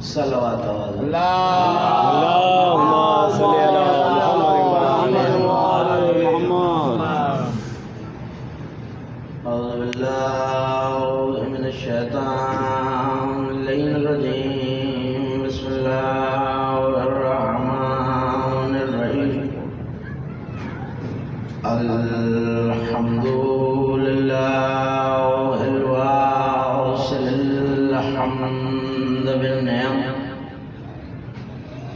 صلوات اللهم صل على محمد وعلى آل محمد. أعوذ بالله من الشيطان اللعين الرجيم. بسم الله الرحمن الرحيم. الحمد لله الواصل الحمد بالنعم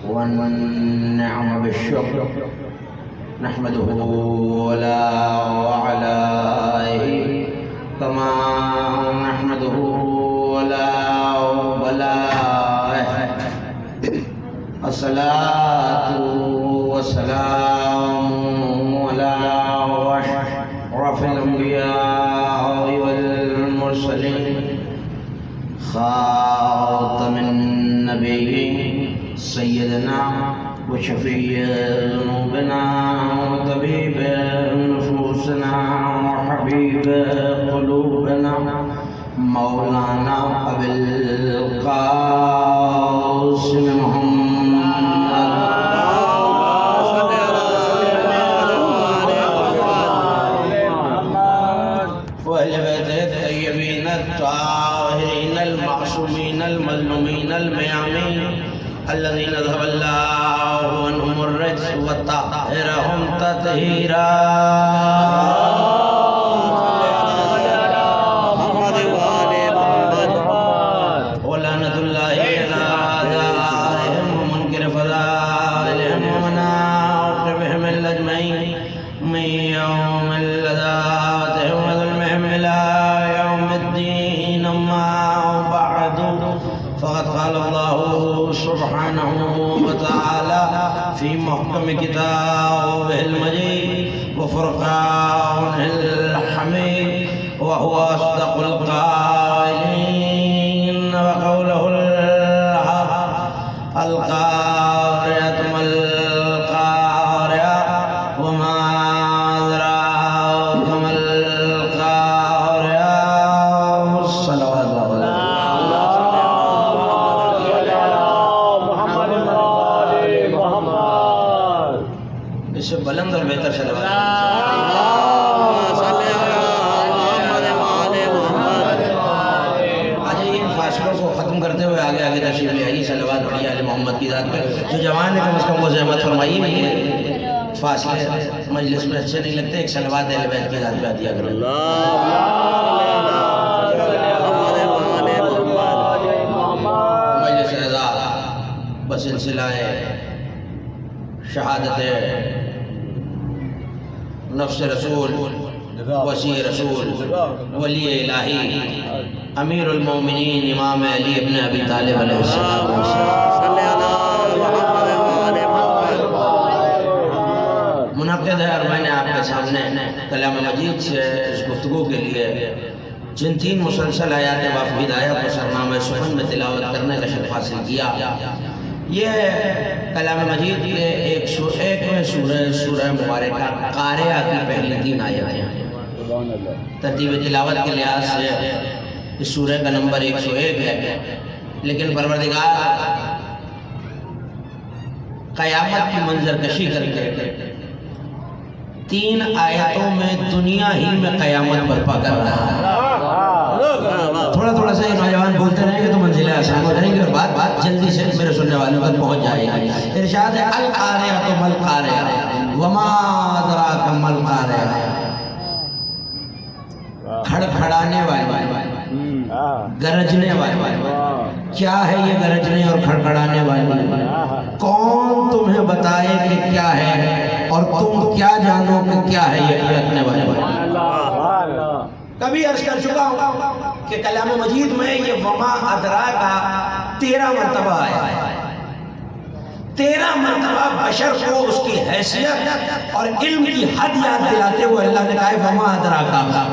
والنعم بالشكر نحمده ولا وعلى كما نحمده ولا بلاه. الصلاة والسلام على أشرف الأنبياء والمرسلين خاتم النبيين سيدنا وشفيع ذنوبنا وطبيب نفوسنا وحبيب قلوبنا مولانا أبي القاسم محمد وأهل بيته الطيبين الطاهرين المعصومين المظلومين الميامين الذين ذهب الله عنهم الرجس وطهرهم تطهيرا. ولعنة الله على أعدائهم ومنكر فضائلهم ومناقبهم الأجمعين من يوم لذاتهم وظلمهم إلى يوم الدين. أما بعد فقد قال الله سبحانه وتعالى في محكم كتابه المجيد وفرقانه الحميد وهو أصدق القائلين وقوله الحق. القارعة ما القارعة وما أدراك ما القارعة. الصلوات اس سے بلند اور بہتر صلوات. آج ان فاصلوں کو ختم کرتے ہوئے آگے آگے تشریف لے آئیے. صلوات پڑھیے آل محمد کی ذات پہ. جو جوان ہے کم از کم وہ زحمت فرمائیے. فاصلے مجلس میں اچھے نہیں لگتے. ایک صلوات اہل بیت کی ذات پہ عطیہ کرو. مجلس رضا بسلسلہ شہادت نفس رسول وسیع رسول ولی الہی امیر المومنین امام علی ابن ابی طالب علیہ السلام منعقد ہے. اور میں نے آپ کے سامنے کلام مجید سے اس گفتگو کے لیے جن 3 مسلسل آیات واف ہدایہ کو سرنامہ سخن میں تلاوت کرنے کا شرف حاصل کیا. یہ کلام مجید کے 101ویں سورہ مبارکہ قارعہ کی پہلی 3 آیتیں ہیں. ترتیب تلاوت کے لحاظ سے اس سورہ کا نمبر 101 ہے. لیکن پروردگار قیامت کی منظر کشی کر کے 3 آیتوں میں دنیا ہی میں قیامت برپا کر رہا ہے. تھوڑا تھوڑا سا یہ نوجوان بولتے رہیں گے تو منزلیں آسان ہو جائیں گی اور بات جلدی سے میرے سننے والوں تک پہنچ جائے گی. ارشاد ہے القارعۃ ما القارعۃ وما ادراک ما القارعۃ. کھڑکھڑانے والی گرجنے والی. کیا ہے یہ گرجنے اور کھڑکھڑانے والی؟ کون تمہیں بتائے کہ کیا ہے اور تم کیا جانو کہ کیا ہے یہ کھڑکنے والی؟ کبھی عرض کر چکا ہوں کہ کلام مجید میں یہ وما ادراک 13 مرتبہ آیا ہے. 13 مرتبہ بشر کو اس کی حیثیت اور علم کی حد یاد دلاتے ہوئے اللہ نے کہا وما ادراک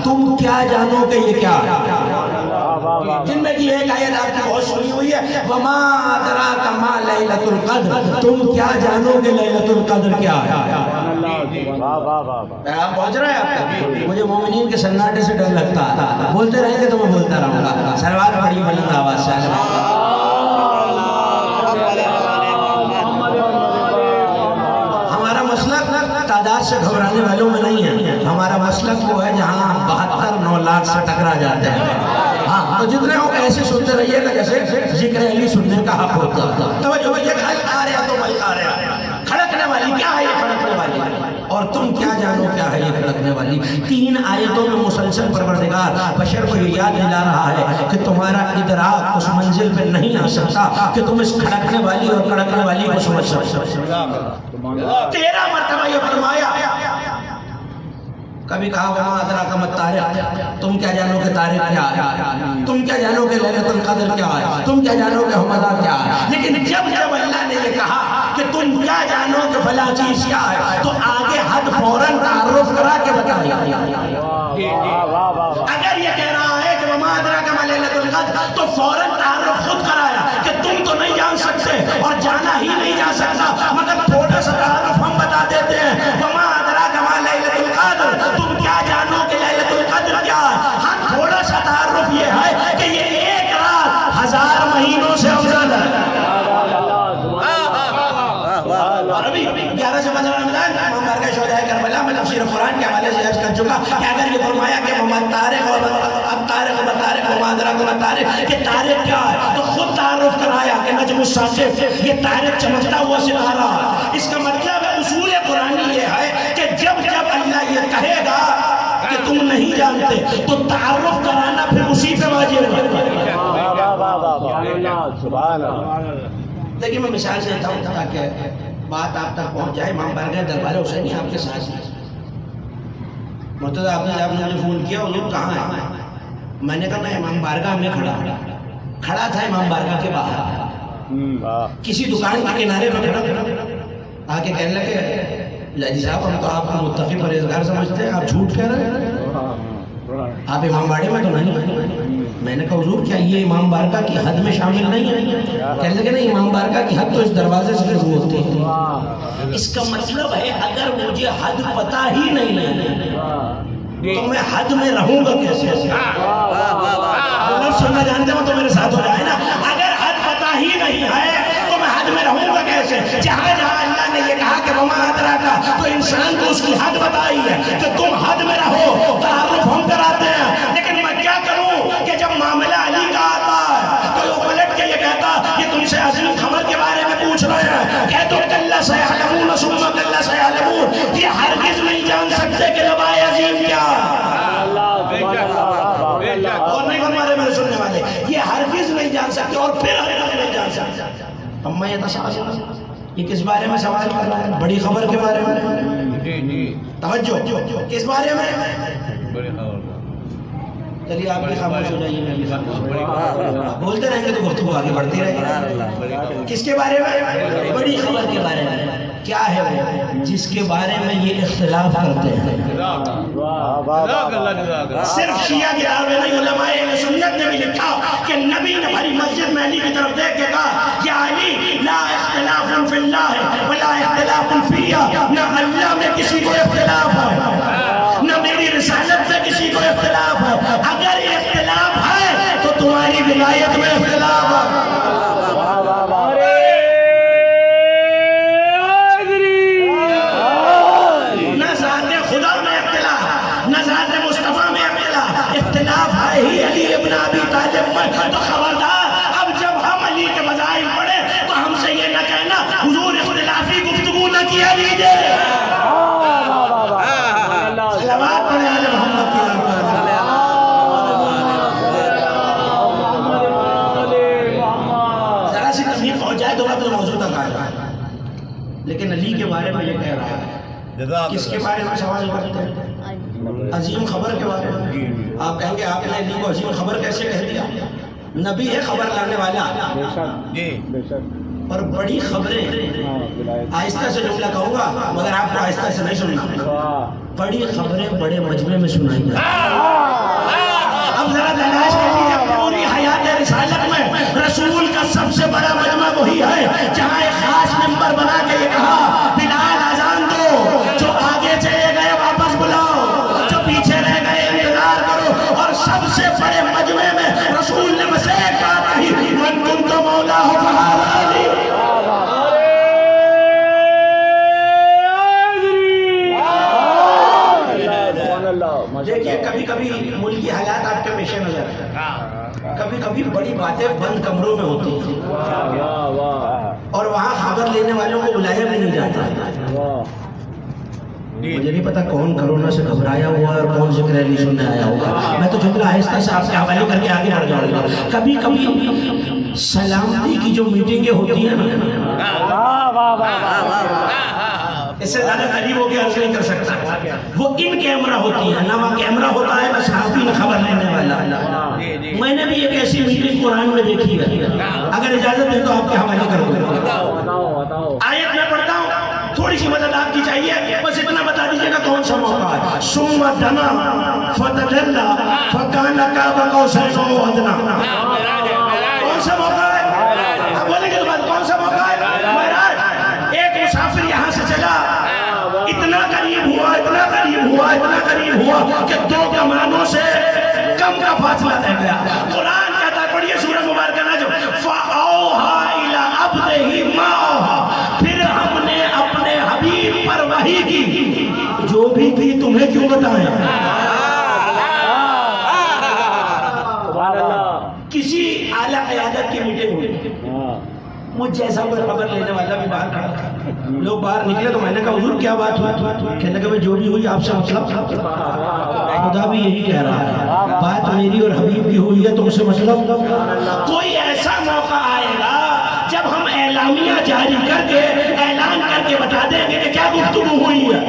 تم کیا جانو کہ یہ کیا ہے. جن میں کی ایک آیت آپ کی بہت سنی ہوئی ہے وما ادراک ما لیلۃ القدر. تم کیا جانو کہ لیلۃ القدر کیا ہے. پیغام پہنچ رہا ہے آپ تک؟ مجھے مومنین کے سناٹے سے ڈر لگتا ہے. بولتے رہیں گے تو میں بولتا رہوں گا. صلوات پڑھیے بلند آواز سے. سے گھبرانے والوں میں نہیں ہے. ہمارا مسلک وہ ہے جہاں 72-9 لاکھ سے ٹکرا جاتے ہیں. ہاں تو جتنے ہو ایسے سنتے رہیے گا جیسے ذکر علی سننے کا حق ہوتا. توجہ یہ آ رہا تو بھائی آ رہا. کھڑکنے والی کیا ہے یہ کھڑکنے والی؟ اور تم کیا جانو کیا ہے یہ کھڑکنے والی؟ 3 آیتوں میں مسلسل پروردگار بشر کو یہ یاد دلا رہا ہے کہ تمہارا ادراک اس منزل پہ نہیں آ سکتا کہ تم اس کھڑکنے والی اور کھڑکنے والی کو سمجھ سکو. 13 مرتبہ یہ فرمایا. کبھی کہا وما ادراک ما الطارق، تم کیا جانو کہ طارق کیا ہے، تم کیا جانو کہ لیلۃ القدر کیا ہے، تم کیا جانو کہ حمدہ کیا ہے. لیکن جب اللہ نے یہ کہا کہ تم کیا جانو کہ فلاں چیز کیا ہے تو آگے حد فوراً تعارف کرا کے بتایا. اگر یہ کہہ رہا ہے کہ وما ادراک ما لیلۃ القدر تو فوراً تعارف خود کرایا کہ تم تو نہیں جان سکتے اور جانا ہی نہیں جا سکتا، مگر تھوڑا سا تعارف ہم بتا دیتے ہیں. وما ادراک ما لیلۃ القدر، تم کیا جانو کہ لیلۃ القدر کیا ہے. ہاں تھوڑا سا تعارف یہ ہے کہ یہ ایک رات 1000 مہینوں سے افضل ہے. اور ابھی 11 سے 15 رمضان امام بارگاہ شہدائے کربلا میں تفسیر قرآن کے حوالے سے عرض کر چکا کہ اگر یہ فرمایا کہ محمد طارق اور اب طارق و طارق و مادرک و طارق کہ طارق کیا ہے تو خود تعارف کرایا کہ نجم الثاقب یہ طارق چمکتا ہوا ستارہ. اس کا مطلب ہے اصول قرآنی یہ ہے کہ جب جب اللہ یہ کہے گا کہ تم نہیں جانتے تو تعارف کرانا پھر اسی پہ واجب ہے. دیکھیں میں مثال سے دیتا ہوں تاکہ بات آپ تک پہنچ جائے. امام بارگاہ دربار حسینی آپ کے ساتھ ہیں. مرتضی آپ نے مجھے فون کیا حضور کہاں ہے؟ میں نے کہا میں امام بارگاہ میں کھڑا تھا امام بارگاہ کے باہر کسی دکان کے کنارے میں کھڑا. آ کے کہنے لگے لاجی صاحب ہم تو آپ کو متقی پرہیزگار سمجھتے ہیں، آپ جھوٹ کہہ رہے ہیں، آپ امام باڑے میں تو نہیں. میں نے کہا حضور کیا یہ امام بارگاہ کی حد میں شامل نہیں ہے؟ کہنے لگے نہیں، امام بارگاہ کی حد تو اس دروازے سے شروع ہوتی ہے. اس کا مطلب ہے اگر مجھے حد پتہ ہی نہیں ہے تو میں حد میں رہوں گا کیسے؟ اگر سننا جانتے ہو تو میرے ساتھ ہو جائے نا. اگر حد پتہ ہی نہیں ہے تو میں حد میں رہوں گا کیسے؟ جہاں جہاں اللہ نے یہ کہا کہ وما ادراک تو انسان کو اس کی حد بتائی ہے کہ تم حد میں رہو. تعارف ہم کراتے ہیں لیکن میں کیا کروں کہ جب معاملہ علی کا آتا ہے تو وہ پلٹ کے یہ کہتا یہ تم سے عظیم خبر کے بارے میں پوچھ رہے ہیں. کہہ دو کلا سیعلمون ثم کلا سیعلمون، یہ ہرگز نہیں جان سکتے کہ لوائے عظیم کیا اور نہیں ہمارے میرے سننے والے یہ ہرگز نہیں جان سکتے اور پھر ہرگز نہیں جان سکتے. اب میں یہ کس بارے میں سوال کر رہا ہے؟ بڑی خبر کے بارے میں. توجہ کس بارے میں؟ چلیے آپ بھی خاموش ہو جائیے، میں بھی خاموش ہو جائیے. بولتے رہیں گے تو گفتگو آگے بڑھتی رہے گی. کس کے بارے میں؟ بڑی خبر کے بارے میں. کیا ہے وہ جس کے بارے میں یہ اختلاف کرتے ہیں؟ صرف شیعہ کی کتابیں نہیں، علماء اہل سنت نے بھی لکھا کہ نبی نے بھری مسجد میں علی کی طرف دیکھ کے کہا یا علی لا اختلاف فی اللہ ولا اختلاف فیہ، نہ اللہ میں کسی کو اختلاف ہے نہ میری رسالت میں کسی کو اختلاف ہے. اگر اختلاف ہے تو تمہاری ولایت میں اختلاف ہے. نہ ذات خدا میں اختلاف، نہ ذات مصطفیٰ میں اختلاف. اختلاف ہے ہی علی ابن ابی طالب میں. تو خبردار اب جب ہم علی کے فضائل پڑھیں تو ہم سے یہ نہ کہنا حضور اختلافی گفتگو نہ کیا لیجئے. صلوات پڑھیں علی محمد کی. ذرا سی تکلیف پہنچ جائے تو رب موضوع تک آ جائے. لیکن علی کے بارے میں یہ کہہ رہا ہے. کس کے بارے میں سوال کرتے ہیں؟ عظیم خبر کے بارے میں. آپ کہیں گے آپ نے علی کو عظیم خبر کیسے کہہ دیا؟ نبی ہے خبر لانے والا. اور بڑی خبریں آہستہ سے جملہ کہوں گا مگر آپ کو آہستہ سے نہیں سننا. بڑی خبریں بڑے مجمع میں سنائی جائیں. اب ذرا تلاش کر لیجیے پوری حیات رسالت میں رسول کا سب سے بڑا مجمع وہی ہے جہاں ایک خاص ممبر بنا کے یہ کہا بلال اذان دو، جو آگے چلے گئے واپس بلاؤ، جو پیچھے رہ گئے انتظار کرو. اور سب سے بڑے مجمع میں رسول نے بس ایک بات کہی من کنت مولا فہذا علی. کبھی کبھی بڑی باتیں بند کمروں میں ہوتی ہیں اور وہاں خبر لینے والوں کو بلایا بھی نہیں جاتا. مجھے نہیں پتا کون کرونا سے گھبرایا ہوا اور کون ذکر علی سننے آیا ہوگا. میں تو جملہ آہستہ سے آپ کے حوالے کر کے آگے بڑھ جاؤں گا. کبھی کبھی سلامتی کی جو میٹنگیں ہوتی ہیں اس سے زیادہ قریب ہو کے عرض نہیں کر سکتا. وہ ان کیمرہ ہوتی ہے، نہ وہاں کیمرہ ہوتا ہے بس صحافی نے خبر لینے والا. میں نے بھی ایک ایسی میٹنگ قرآن میں دیکھی ہے، اگر اجازت دے تو آپ کے حوالے کروں گا. آیت میں پڑھتا ہوں، تھوڑی سی مدد آپ کی چاہیے، بس اتنا بتا دیجیے گا کون سا موقع ہے. ثم دنا فتدلى فكان قاب قوسين او ادنى. کون سا موقع ہے؟ اب بولیں گے بعد کون سا موقع ہے؟ مہاراج ایک مسافر یہاں سے چلا، اتنا قریب ہوا اتنا قریب ہوا اتنا قریب ہوا کہ 2 کمانوں سے کم کا فاصلہ رہ گیا. قرآن کہتا ہے، پڑھیے سورہ مبارکہ نہ جو فَأَوْحَىٰ إِلَىٰ عَبْدِهِ مَا أَوْحَىٰ، پھر ہم نے اپنے حبیب پر وحی کی جو بھی تھی تمہیں کیوں بتائیں. کسی اعلیٰ قیادت کی میٹنگ ہوئی، مجھ جیسا کوئی خبر لینے والا بھی باہر کھڑا تھا. لوگ باہر نکلے تو میں نے کہا حضور کیا بات ہوئی؟ کہنے لگا جو بھی ہوئی آپ سے مطلب خدا بھی یہی کہہ رہا ہے، بات میری اور حبیب کی ہوئی ہے، تم سے مطلب. کوئی ایسا موقع آئے گا جب ہم اعلامیہ جاری کر کے اعلان کر کے بتا دیں گے کہ کیا گفتگو ہوئی ہے.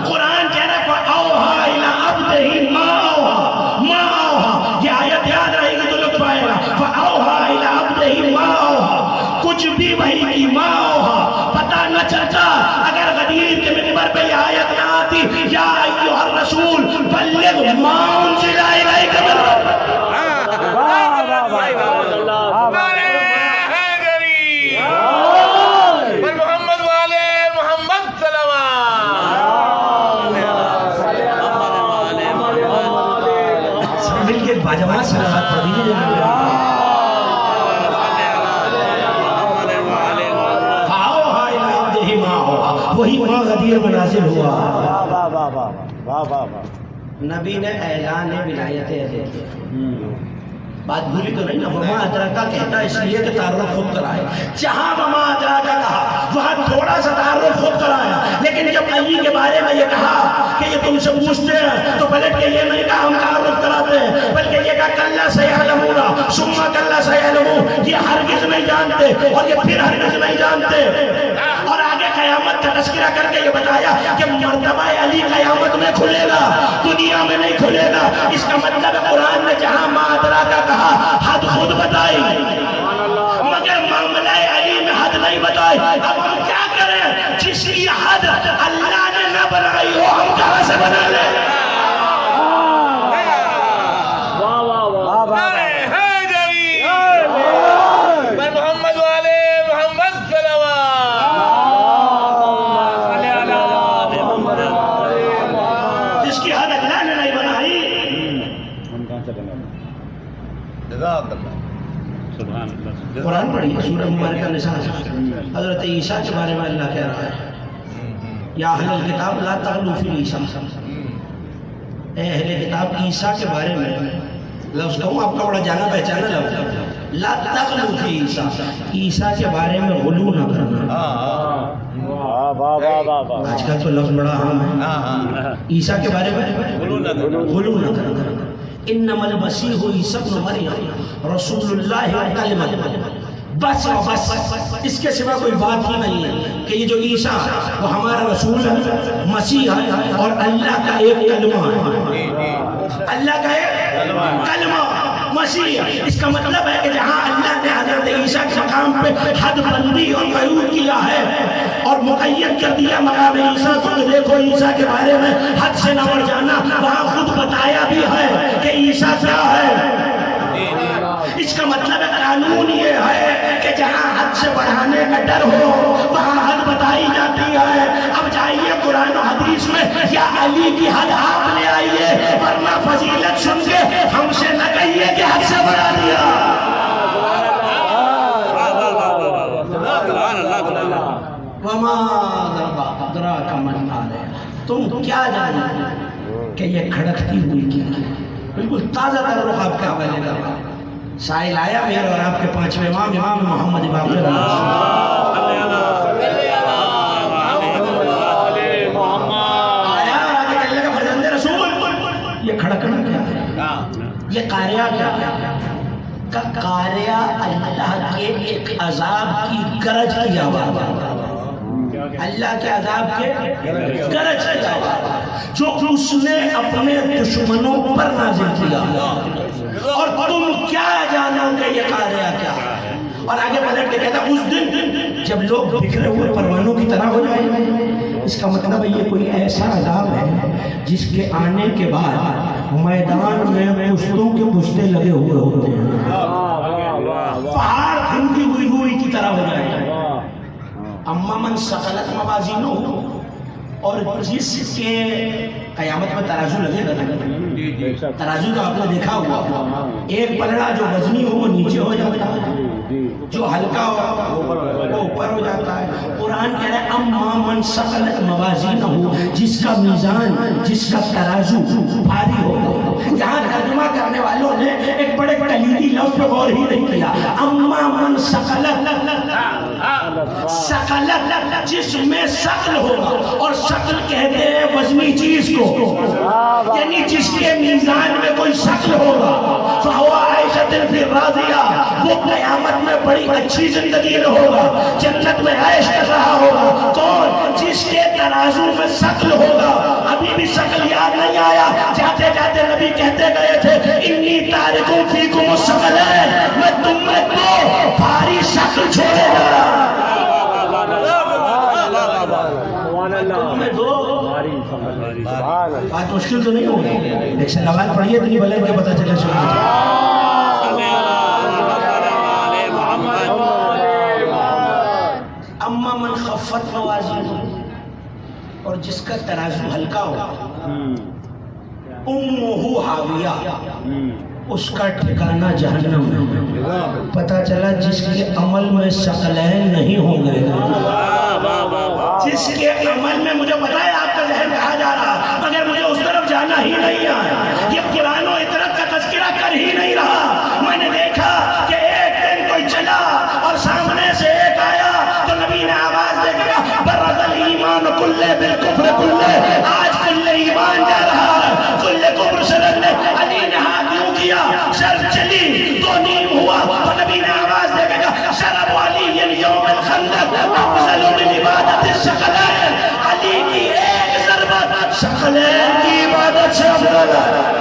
قرآن کہہ رہا ہے فَأَوْحَىٰ إِلَىٰ عَبْدِهِ مَا أَوْحَىٰ مَا أَوْحَىٰ. یہ آیت یاد رہے گی تو لطف آئے گا. فَأَوْحَىٰ إِلَىٰ عَبْدِهِ مَا أَوْحَىٰ، کچھ بھی وحی کی ما أوحیٰ پتہ نہ چلتا اگر غدیر کے منبر پہ یہ آیت نہ آتی یا ایھا الرسول بلغ ما انزل الیک من ربک. باجواب صلوات پڑھ دیجیے. وہی ماں غدیر میں نازل ہوا. نبی نے اعلان ولایت عظیم. بات بھولی تو نہیں نا. وما ادراکا کہتا اس لیے کہ تعارف خود کرائے. جہاں وما ادراکا کہا وہاں تھوڑا سا تعارف خود کرایا، لیکن جب علی کے بارے میں یہ کہا کہ یہ تم سے پوچھتے ہیں تو پلٹ کے یہ نہیں کہا ہم تعارف کراتے ہیں، بلکہ یہ کہا کلا سیعلمون ثم کلا سیعلمون. یہ ہرگز نہیں جانتے اور یہ پھر ہرگز نہیں جانتے. اور آگے قیامت کا تذکرہ کر کے یہ بتایا کہ مرتبہ علی قیامت میں کھلے گا، دنیا میں نہیں کھلے گا. اس کا مطلب قرآن نے جہاں ما ادراکا کہا حد خود بتائی مگر معاملہ علی میں حد نہیں بتائی. اب ہم کیا کریں؟ جس کی حد اللہ نے نہ بنائی ہو ہم کہاں سے بنا لیں؟ قرآن پڑھیے سورہ مبارکہ نساء. حضرت عیسیٰ کے بارے میں اللہ کہہ رہا ہے یا اہل الکتاب لا تغلوا فی عیسیٰ. اے اہل کتاب عیسیٰ کے بارے میں لفظ کہوں آپ کا بڑا جانا پہچانا لفظ لا تغلوا فی عیسیٰ. عیسیٰ کے بارے میں غلو نہ کرنا. آج کل تو لفظ بڑا عام ہے. عیسیٰ کے بارے میں غلو نہ کرنا. انما المسیح عیسی ابن مریم رسول اللہ و کلمۃ. بس اس کے سوا کوئی بات ہی نہیں ہے کہ یہ جو عیسیٰ وہ ہمارا رسول ہے، مسیح ہے اور اللہ کا ایک کلمہ ہے. اللہ کا ایک کلمہ مسیح. اس کا مطلب ہے کہ جہاں اللہ نے حضرت عیسیٰ کے مقام پہ حد بندی اور قیود کیا ہے اور مقید کر دیا مقام عیسیٰ کو کہ دیکھو عیسیٰ کے بارے میں حد سے نہ بڑھ جانا، وہاں خود بتایا بھی ہے کہ عیسیٰ کیا ہے. اس کا مطلب قانون یہ ہے کہ جہاں حد سے بڑھانے کا ڈر ہو وہاں حد بتائی جاتی ہے. اب جائیے قرآن و حدیث میں یا علی کی حد آپ لے آئیے، ورنہ فضیلت سن کے ہم سے نہ کہیے کہ حد سے بڑھا دیا. وما ادراک ما النار. تم کیا جانتے کہ یہ کھڑکتی ہوئی کی بالکل تازہ تر رخ آپ کے حوالے کا سائل آیا میرے اور آپ کے پانچویں امام امام محمد باقر آیا اور آگے کہنے لگا فرزند رسول یہ کھڑکنا کیا ہے؟ یہ قاریہ کیا ہے؟ کہ قاریہ اللہ کے ایک عذاب کی گرج کی آواز، اللہ کے عذاب کے گرج کی آواز جو اس نے اپنے دشمنوں پر نازل کیا، اور تم کیا جانو کہ یہ قاریہ کیا ہے؟ اور آگے پلٹ کے کہتا اس دن جب لوگ بکھرے ہوئے پروانوں کی طرح ہو جائیں گے، اس کا مطلب ہے یہ کوئی ایسا عذاب ہے جس کے آنے کے بعد میدان میں پشتوں کے پشتے لگے ہوئے ہوتے ہیں، پہاڑ کھنتی ہوئی ہوئی کی طرح ہو جائے گا۔ اما من ثقلت موازینہ، اور جس کے قیامت میں ترازو لگے گا، ترازو تو آپ نے دیکھا ہوا، ایک پلڑا جو وزنی ہو وہ نیچے ہو جاتا ہے، جو ہلکا ہو وہ اوپر ہو جاتا ہے۔ قرآن کہہ رہا ہے اما من ثقلت موازینہ، جس کا میزان، جس کا ترازو بھاری ہو۔ یہاں ترجمہ کرنے والوں نے ایک بڑے کلیدی لفظ پہ غور ہی نہیں کیا، اما من ثقلت، ثقلت جس میں ثقل ہوگا، اور ثقل کہتے ہیں وزنی چیز کو، یعنی جس کے میزان میں کوئی ثقل ہوگا، فہو عیشۃ فی راضیہ، وہ قیامت میں بڑی اچھی زندگی میں ہوگا، جنت میں عیش کر رہا ہوگا۔ کون؟ جس کے ترازو میں ثقل ہوگا۔ ابھی بھی ثقل یاد نہیں آیا؟ جاتے جاتے نبی کہتے گئے تھے انی تارک فیکم الثقلین، میں تم میں دو بھاری ثقل چھوڑے جا رہا ہوں۔ بات مشکل تو نہیں ہوگی، ایک سے نماز پڑھیے اتنی بلند کے پتہ چلے سنیں۔ اما من خفت موازینہ، اور جس کا ترازو ہلکا ہو، امہ حاویہ، اس کا ٹھکانہ جہنم میں۔ پتہ چلا جس کے عمل میں ثقلین نہیں ہوں گے، جس کے عمل میں، مجھے پتا ہے آپ کا ذہن کہا جا رہا مگر مجھے اس طرف جانا ہی نہیں آیا، یہ قرآن و اطرت کا تذکرہ کر ہی نہیں رہا۔ میں نے دیکھا کہ ایک دن کوئی چلا اور سامنے سے ایک آیا تو نبی نے آواز دے کر کہا برز الایمان کلہ بالکفر کلہ، آج کل ایمان جا رہا ہے، کل کفر سے لڑنے۔ علی نے ہاتھ یوں کیا، سر چلی تو نیم ہوا، تو نبی نے آواز دے کر کہا شرب علی یوم الخندق افضل من عبادت الثقلین، علی کی ایک ضربت ثقلین کی عبادت سے افضل ہے۔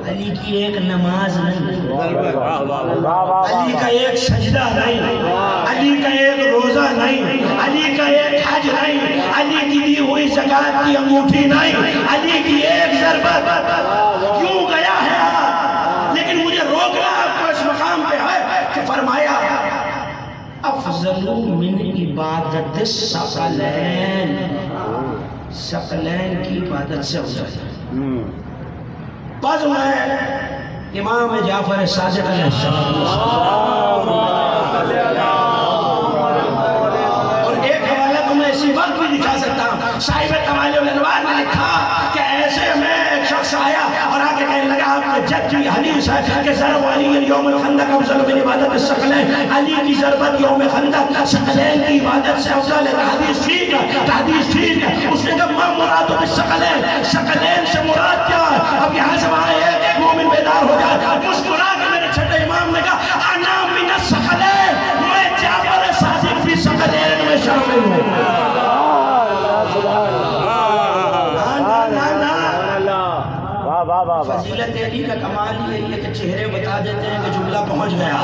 علی کی ایک نماز نہیں، علی کا ایک سجدہ نہیں، علی کا ایک روزہ نہیں، علی کا ایک حج نہیں، علی کی دی ہوئی زکوٰۃ کی انگوٹھی نہیں، علی کی ایک ضربت کیوں گیا ہے؟ لیکن مجھے روکنا آپ کو اس مقام پہ ہے کہ فرمایا افضل من عبادت الثقلین، ثقلین کی عبادت سے افضل ہے۔ بعض میں امام جعفر صادق علیہ السلام، اور ایک حوالہ کو میں اسی وقت بھی دکھا سکتا ہوں، صاحب کمال الانوار نے لکھا کہ ایسے میں ایک شخص آیا اور آگے کہنے لگا آپ کے جد کی حدیث ہے کہ ضرب علی یوم الخندق افضل من عبادت الثقلین، علی کی ضربت یوم خندق ثقلین کی عبادت سے افضل ہے۔ حدیث ٹھیک ہے، حدیث ٹھیک ہے۔ اس نے کہا ما مراد بالثقلین، ثقلین سے مراد کیا ہے؟ اب یہاں سے وہاں ایک مومن بیدار ہو جائے، مسکرا کے میرے چھٹے امام نے کہا انا من الثقلین، میں جعفر صادق بھی ثقلین میں شامل ہوں۔ فضیلت علی کا کمال یہ ہے کہ چہرے بتا دیتے ہیں کہ جملہ پہنچ گیا،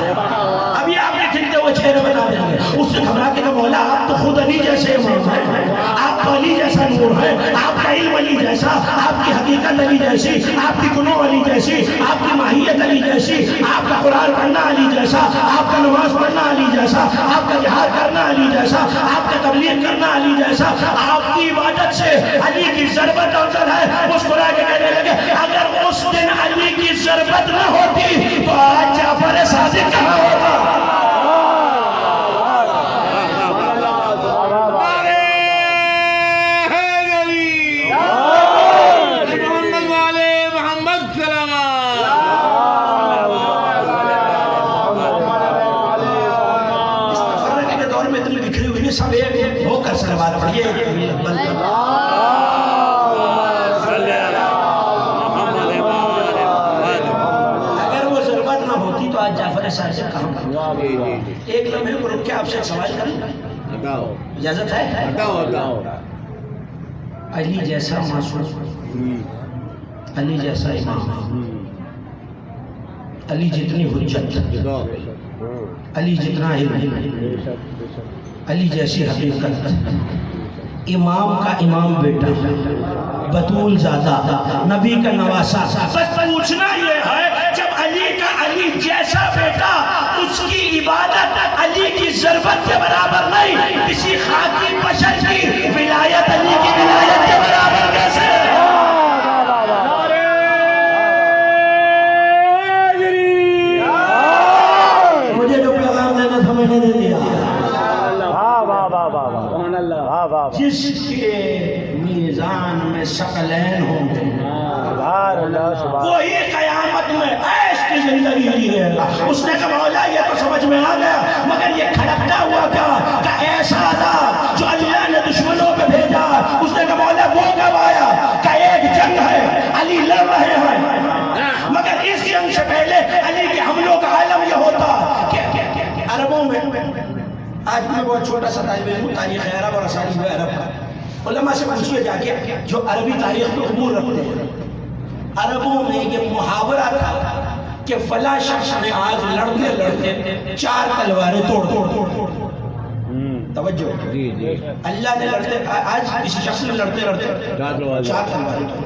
ابھی آپ کے کھلتے ہوئے چہرے بتا دیں گے۔ اس نے گھبرا کے کہا مولا آپ تو خود علی جیسے امام ہیں، آپ تو علی جیسا نور ہے، آپ کا علم علی جیسا، آپ کی حقیقت علی جیسی، آپ کی گناہ علی جیسی، آپ کی ماہیت علی جیسی، آپ کا قرآن پڑھنا علی جیسا، آپ کا نماز پڑھنا علی جیسا، آپ کا جہاد کرنا علی جیسا، آپ کا تبلیغ کرنا علی جیسا، آپ کی عبادت سے علی کی ضربت افضل ہے۔ مسکرا کے کہنے لگے اگر اس دن علی کی ضربت نہ ہوتی تو آج جعفر صادق کہاں ہوتا؟ سب ایک ہو کر صلوات پڑھیے. اگر وہ ضرورت نہ ہوتی تو آج جعفر صادق کہاں ہوتا؟ ایک لمحے کو رک کے آپ سے ایک سوال کریں، اجازت ہے؟ علی جیسا معصوم، علی جیسا امام، علی جتنی حجت، علی جتنا علم، علی جیسی حقیقت، امام کا امام بیٹا، بطول زادہ، نبی کا نواسا. بس پوچھنا یہ ہے جب علی کا علی جیسا بیٹا، اس کی عبادت علی کی ضربت کے برابر نہیں، کسی خاکی بشر کی ولایت علی کی ولایت کے برابر کیسے؟ مجھے جو پیغام دینا تھا میں نے دے دیا. جس کے میزان میں ثقلین ہوں گے وہی قیامت میں عیش کی زندگی جیے گا. اس نے کہا مولا یہ تو سمجھ میں آ گیا، مگر یہ کھڑکتا ہوا کیا کہ ایسا عذاب جو اللہ نے دشمنوں پہ بھیجا. اس نے کہا مولا وہ کب آیا کہ ایک جنگ ہے، علی لڑ رہے ہیں، مگر اس جنگ سے پہلے علی کے حملوں کا عالم یہ ہوتا کہ عربوں میں، آج میں بہت چھوٹا سا طالب علم تاریخ عرب اور اسالیب عرب کا، علماء سے پوچھئے جا کے جو عربی تاریخ کو عبور رکھتے ہیں. عربوں میں یہ محاورہ تھا کہ فلاں شخص نے آج لڑتے لڑتے 4 تلواریں توڑ. توجہ، اللہ نے لڑتے، آج کسی شخص نے لڑتے لڑتے 4 تلواریں توڑ.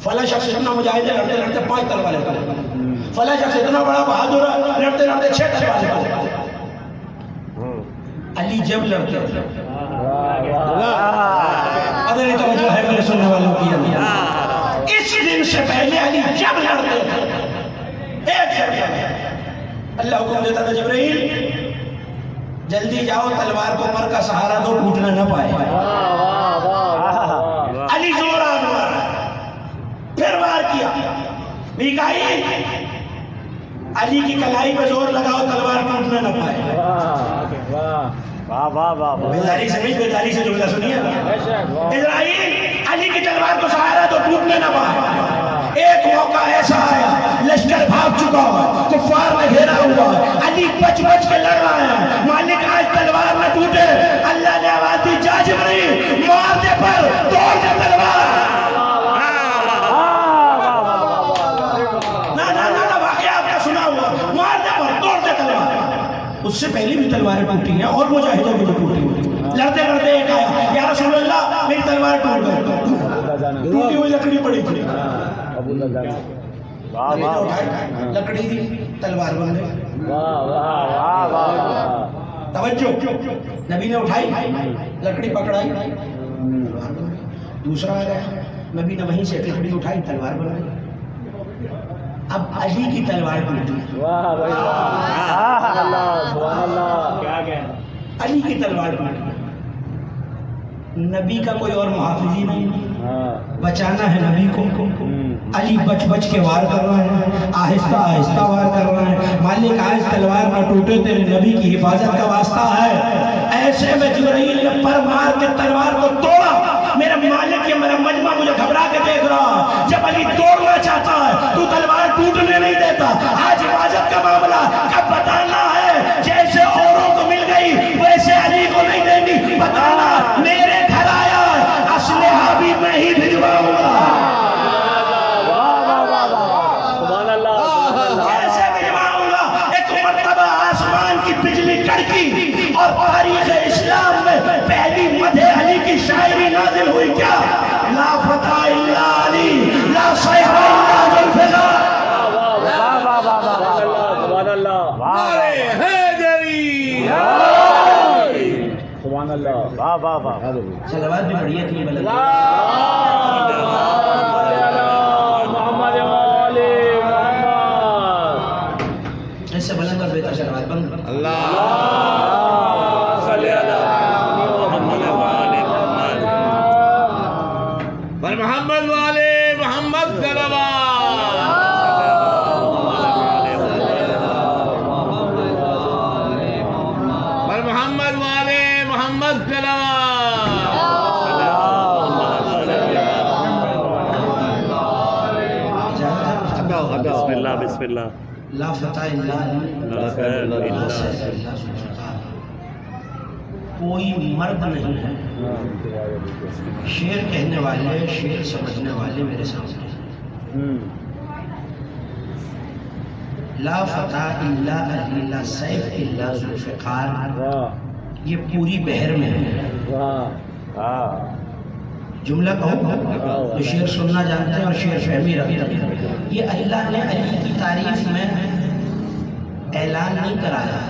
فلاں شخص اتنا مجاہد ہے لڑتے لڑتے 5 تلواریں توڑ. فلاں شخص اتنا بڑا بہادر ہے لڑتے لڑتے 6 تلواریں توڑ. علی جب لڑتے ادھر توجہ ہے میرے سننے والوں کی، اس دن سے پہلے علی جب لڑتے ایک جب اللہ حکم دیتا تھا جبرائیل جلدی جاؤ تلوار کو عمر کا سہارا دو ٹوٹنا نہ پائے. علی زور آگا پھر وار کیا، میکائیل علی کی کلائی پہ زور لگاؤ تلوار ٹوٹنا نہ پائے. بیداری سے نہیں، بیداری سے جملہ سنیے. اسرائیل علی کی تلوار کو سہارا تو ٹوٹنے نہ پائے. ایک موقع ایسا آیا لشکر بھاگ چکا ہوا، کفار میں گھیرا ہوا، علی بچ بچ کے لڑ رہا ہے، مالک آج تلوار نہ ٹوٹے. اللہ نے آواز دی جا جبرائیل مار دے پر توڑ دے تلوار. اس سے پہلے بھی تلواریں ٹوٹی ہیں اور مجاہدوں کی جو ٹوٹی ہیں. لڑتے لڑتے ایک آیا، یا رسول اللہ میری تلوار ٹوٹ گئی، ٹوٹی ہوئی لکڑی پڑی تھی. نبی نے اٹھائی لکڑی دی، تلوار بن گئی. توجہ، نبی نے اٹھائی لکڑی پکڑائی، دوسرا آ گیا، نبی نے وہیں سے لکڑی اٹھائی، تلوار بن گئی. اب علی کی تلوار ٹوٹی، علی کی تلوار ٹوٹی. نبی کا کوئی اور محافظی نہیں، بچانا ہے نبی کو. علی بچ بچ کے وار کر رہا ہے، آہستہ آہستہ وار کر رہا ہے. مالک آج تلوار نہ ٹوٹے تیرے نبی کی حفاظت کا واسطہ ہے. ایسے میں جبرائیل نے پر مار کے تلوار کو توڑا. میرا مالک یہ میرا مجمع مجھے گھبرا کے دیکھ رہا، جب علی توڑنا چاہتا ہے تو تلوار ٹوٹنے نہیں دیتا. آج حفاظت کا معاملہ کب بتانا ہے، جیسے اوروں کو مل گئی ویسے علی کو نہیں دیں گی. بتانا میرے گھر آیا اسلحہ بھی میں ہی بھجواؤں گا. کیسے بھجواؤں گا؟ ایک مرتبہ آسمان کی بجلی کڑکی اور تاریخ اسلام میں پہلی مدح علی کی شاعری نازل ہوئی. کیا؟ لا فتح الا علی، لا صیح الا ذوالفقار. سبحان اللہ، سبحان اللہ. صلوات بھی پڑھیے اتنی بلند. اللہ بسم اللہ لا فتح الا لا خیر الا لا سیف الا ذوالفقار۔ کوئی مرد نہیں ہے شعر کہنے والے، شعر سمجھنے والے میرے سامنے، لا فتح الا علی لا سیف الا ذوالفقار، یہ پوری بحر میں ہے۔ جملہ کہو تو شعر سننا جانتے ہیں اور شعر فہمی رکھتے ہیں۔ یہ اللہ نے علی کی تعریف میں اعلان نہیں کرایا،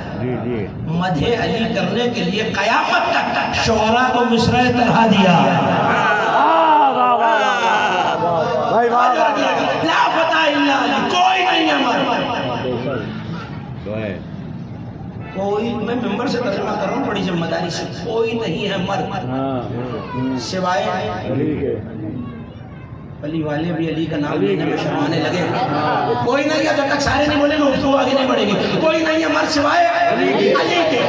مدح علی کرنے کے لیے قیامت تک شعراء کو مصرع طرح دیا۔ لا فتح الا علی، کوئی نہیں ہے مرد، کوئی، میں ممبر سے ترجمہ کر رہا ہوں بڑی ذمہ داری سے، کوئی نہیں ہے مرد سوائے علی والے بھی علی کا نام لینے میں شرمانے لگے۔ کوئی نہیں ہے، جب تک سارے نہیں بولے گفتگو آگے نہیں بڑھے گی۔ کوئی نہیں ہے مرد سوائے علی کے،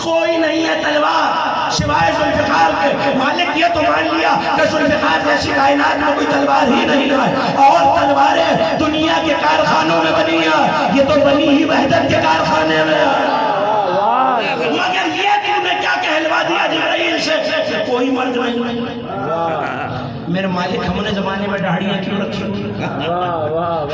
کوئی نہیں ہے تلوار سوائے ذوالفقار کے۔ مالک یہ تو مان لیا کہ ذوالفقار جیسی کائنات میں کوئی تلوار ہی نہیں ہے، اور تلواریں دنیا کے کارخانوں میں بنی ہیں، یہ تو بنی ہی وحدت کے کارخانے میں۔ مگر یہ تم نے کیا کہلوا دیا جبرائیل سے کہ کوئی مرد نہیں۔ میرے مالک ہم نے زمانے میں داڑھیاں کیوں رکھی؟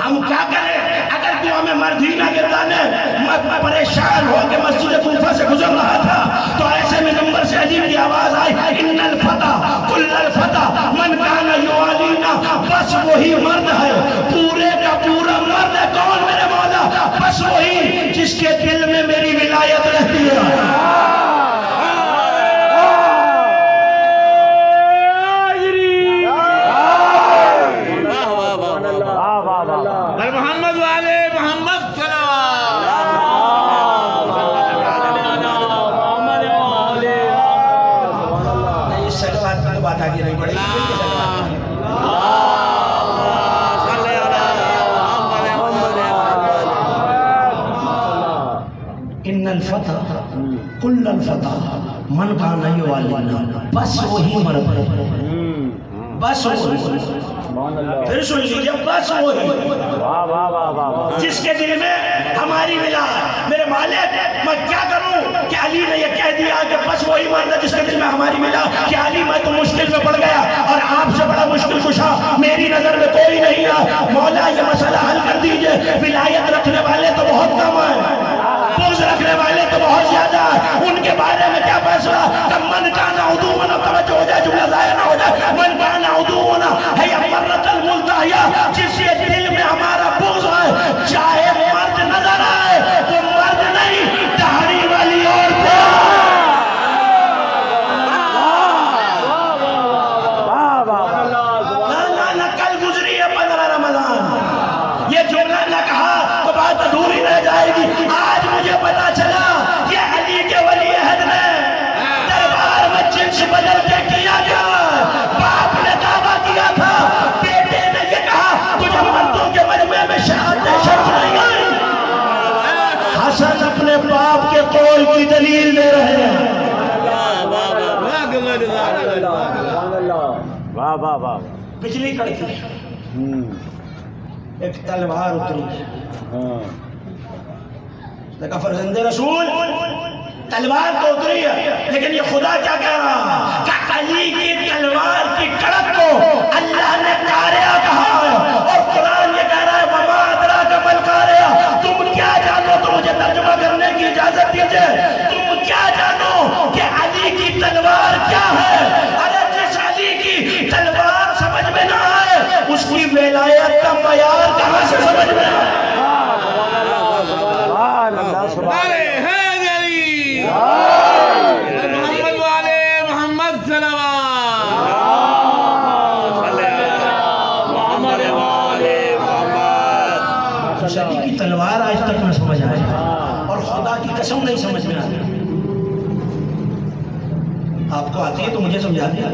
ہم کیا کریں اگر تو ہمیں مرد ہی نہ گردانے؟ میں پریشان ہو کے مسجد کوفہ سے گزر رہا تھا تو ایسے میں نمبر سے عجیب کی آواز آئی، ان الفتح کل الفتح من کان یوالینا، بس وہی مرد ہے، پورے کا پورا مرد ہے۔ کون میرے مولا؟ بس وہی جس کے دل میں میری ولایت رہتی ہے۔ محمد والے محمد نہیں، اس سلوات میں بات آگے نہیں بڑھے گی۔ ان الفتح کل الفتح من کان یوالینا، بس وہی مرد ہے، بس وہی، پھر سن لیجیے، بس وہی جس کے دل میں ہماری ولا۔ میرے مالک میں کیا کروں کہ علی نے یہ کہہ دیا کہ بس وہی مرد ہے جس کے دل میں ہماری ولا، کہ علی میں تو مشکل میں پڑ گیا اور آپ سے بڑا مشکل کشا میری نظر میں کوئی نہیں ہے۔ مولا یہ مسئلہ حل کر دیجئے۔ ولایت رکھنے والے تو بہت کم ہیں، بغض رکھنے والے تو بہت زیادہ ہیں، ان کے بارے میں کیا فیصلہ؟ کہ من کان عدونا، توجہ ہو جائے جملہ ضائع نہ ہو جائے، من کان عدونا ہے مرۃ الملتحیہ، جس کے دل میں ہمارا بغض ہے، چاہے مرد نظر آئے وہ مرد نہیں، داڑھی والی عورت ہے۔ نہ کل گزری ہے 15 رمضان، یہ جملہ نہ کہا تو بات ادھوری رہ جائے گی۔ آج مجھے پتا چلا یہ علی کے ولی عہد نے دربار میں جنس بدل کے کیا گیا۔ باپ نے دعویٰ کیا تھا، بیٹے نے یہ کہا تجھے مردوں کے مجمع میں شہادت شرف نہیں آئی۔ حسن اپنے باپ کے قول کی دلیل دے رہے ہیں۔ بجلی کڑکی، ایک تلوار اتری، دیکھا فرزند رسول تلوار تو اتری ہے، لیکن یہ خدا کیا کہہ رہا کہ علی کی تلوار کی کڑک کو اللہ نے قارعہ کہا ہے، اور قرآن یہ کہہ رہا ہے وما ادراک ما القارعہ۔ تم کیا جانو؟ تو مجھے ترجمہ کرنے کی اجازت دیجئے۔ تم کیا جانو کہ علی کی تلوار کیا ہے؟ ارے جس علی کی تلوار سمجھ میں نہ آئے اس کی ولایت کا معیار کہاں سے سمجھ میں آئے؟ محمد والے محمد علی کی تلوار آج تک نہ سمجھ آئے اور خدا کی قسم نہیں سمجھ میں آتی۔ آپ کو آتی ہے تو مجھے سمجھا دیا۔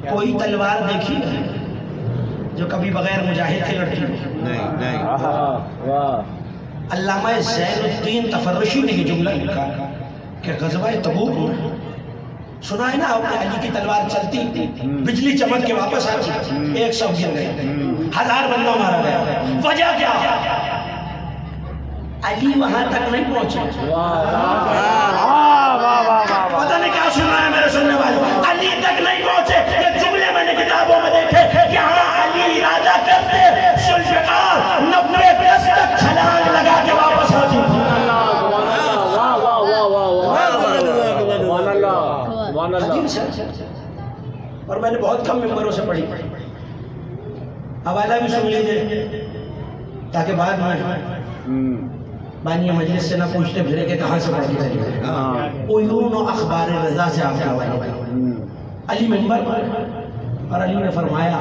کوئی تلوار دیکھی جو کبھی بغیر مجاہد کے لڑتی ہو؟ علامہ زین الدین تفرشی نے یہ جملہ لکھا کہ غزوہ تبوک میں سنا ہے نا، علی کی تلوار چلتی، بجلی چمک کے واپس آتی، ایک سب گر گئے، 1000 بندہ مارا گیا. وجہ کیا؟ علی وہاں تک نہیں پہنچے. پتہ نہیں کیا سن رہے ہیں میرے سننے والے. علی تک نہیں پہنچے. یہ جملے میں نے کتابوں میں دیکھے. یہاں علی ارادہ کرتے ذوالفقار 90 گز تک چھلانگ لگا کے واپس آتی. اور میں نے بہت کم ممبروں سے پڑھی. حوالہ بھی سن لیجیے تاکہ بعد میں بانی مجلس سے نہ پوچھتے پھرے کہ کہاں سے پڑھ کے چلے. عیون و اخبار رضا سے آپ کا حوالہ. علی ممبر پر اور علی نے فرمایا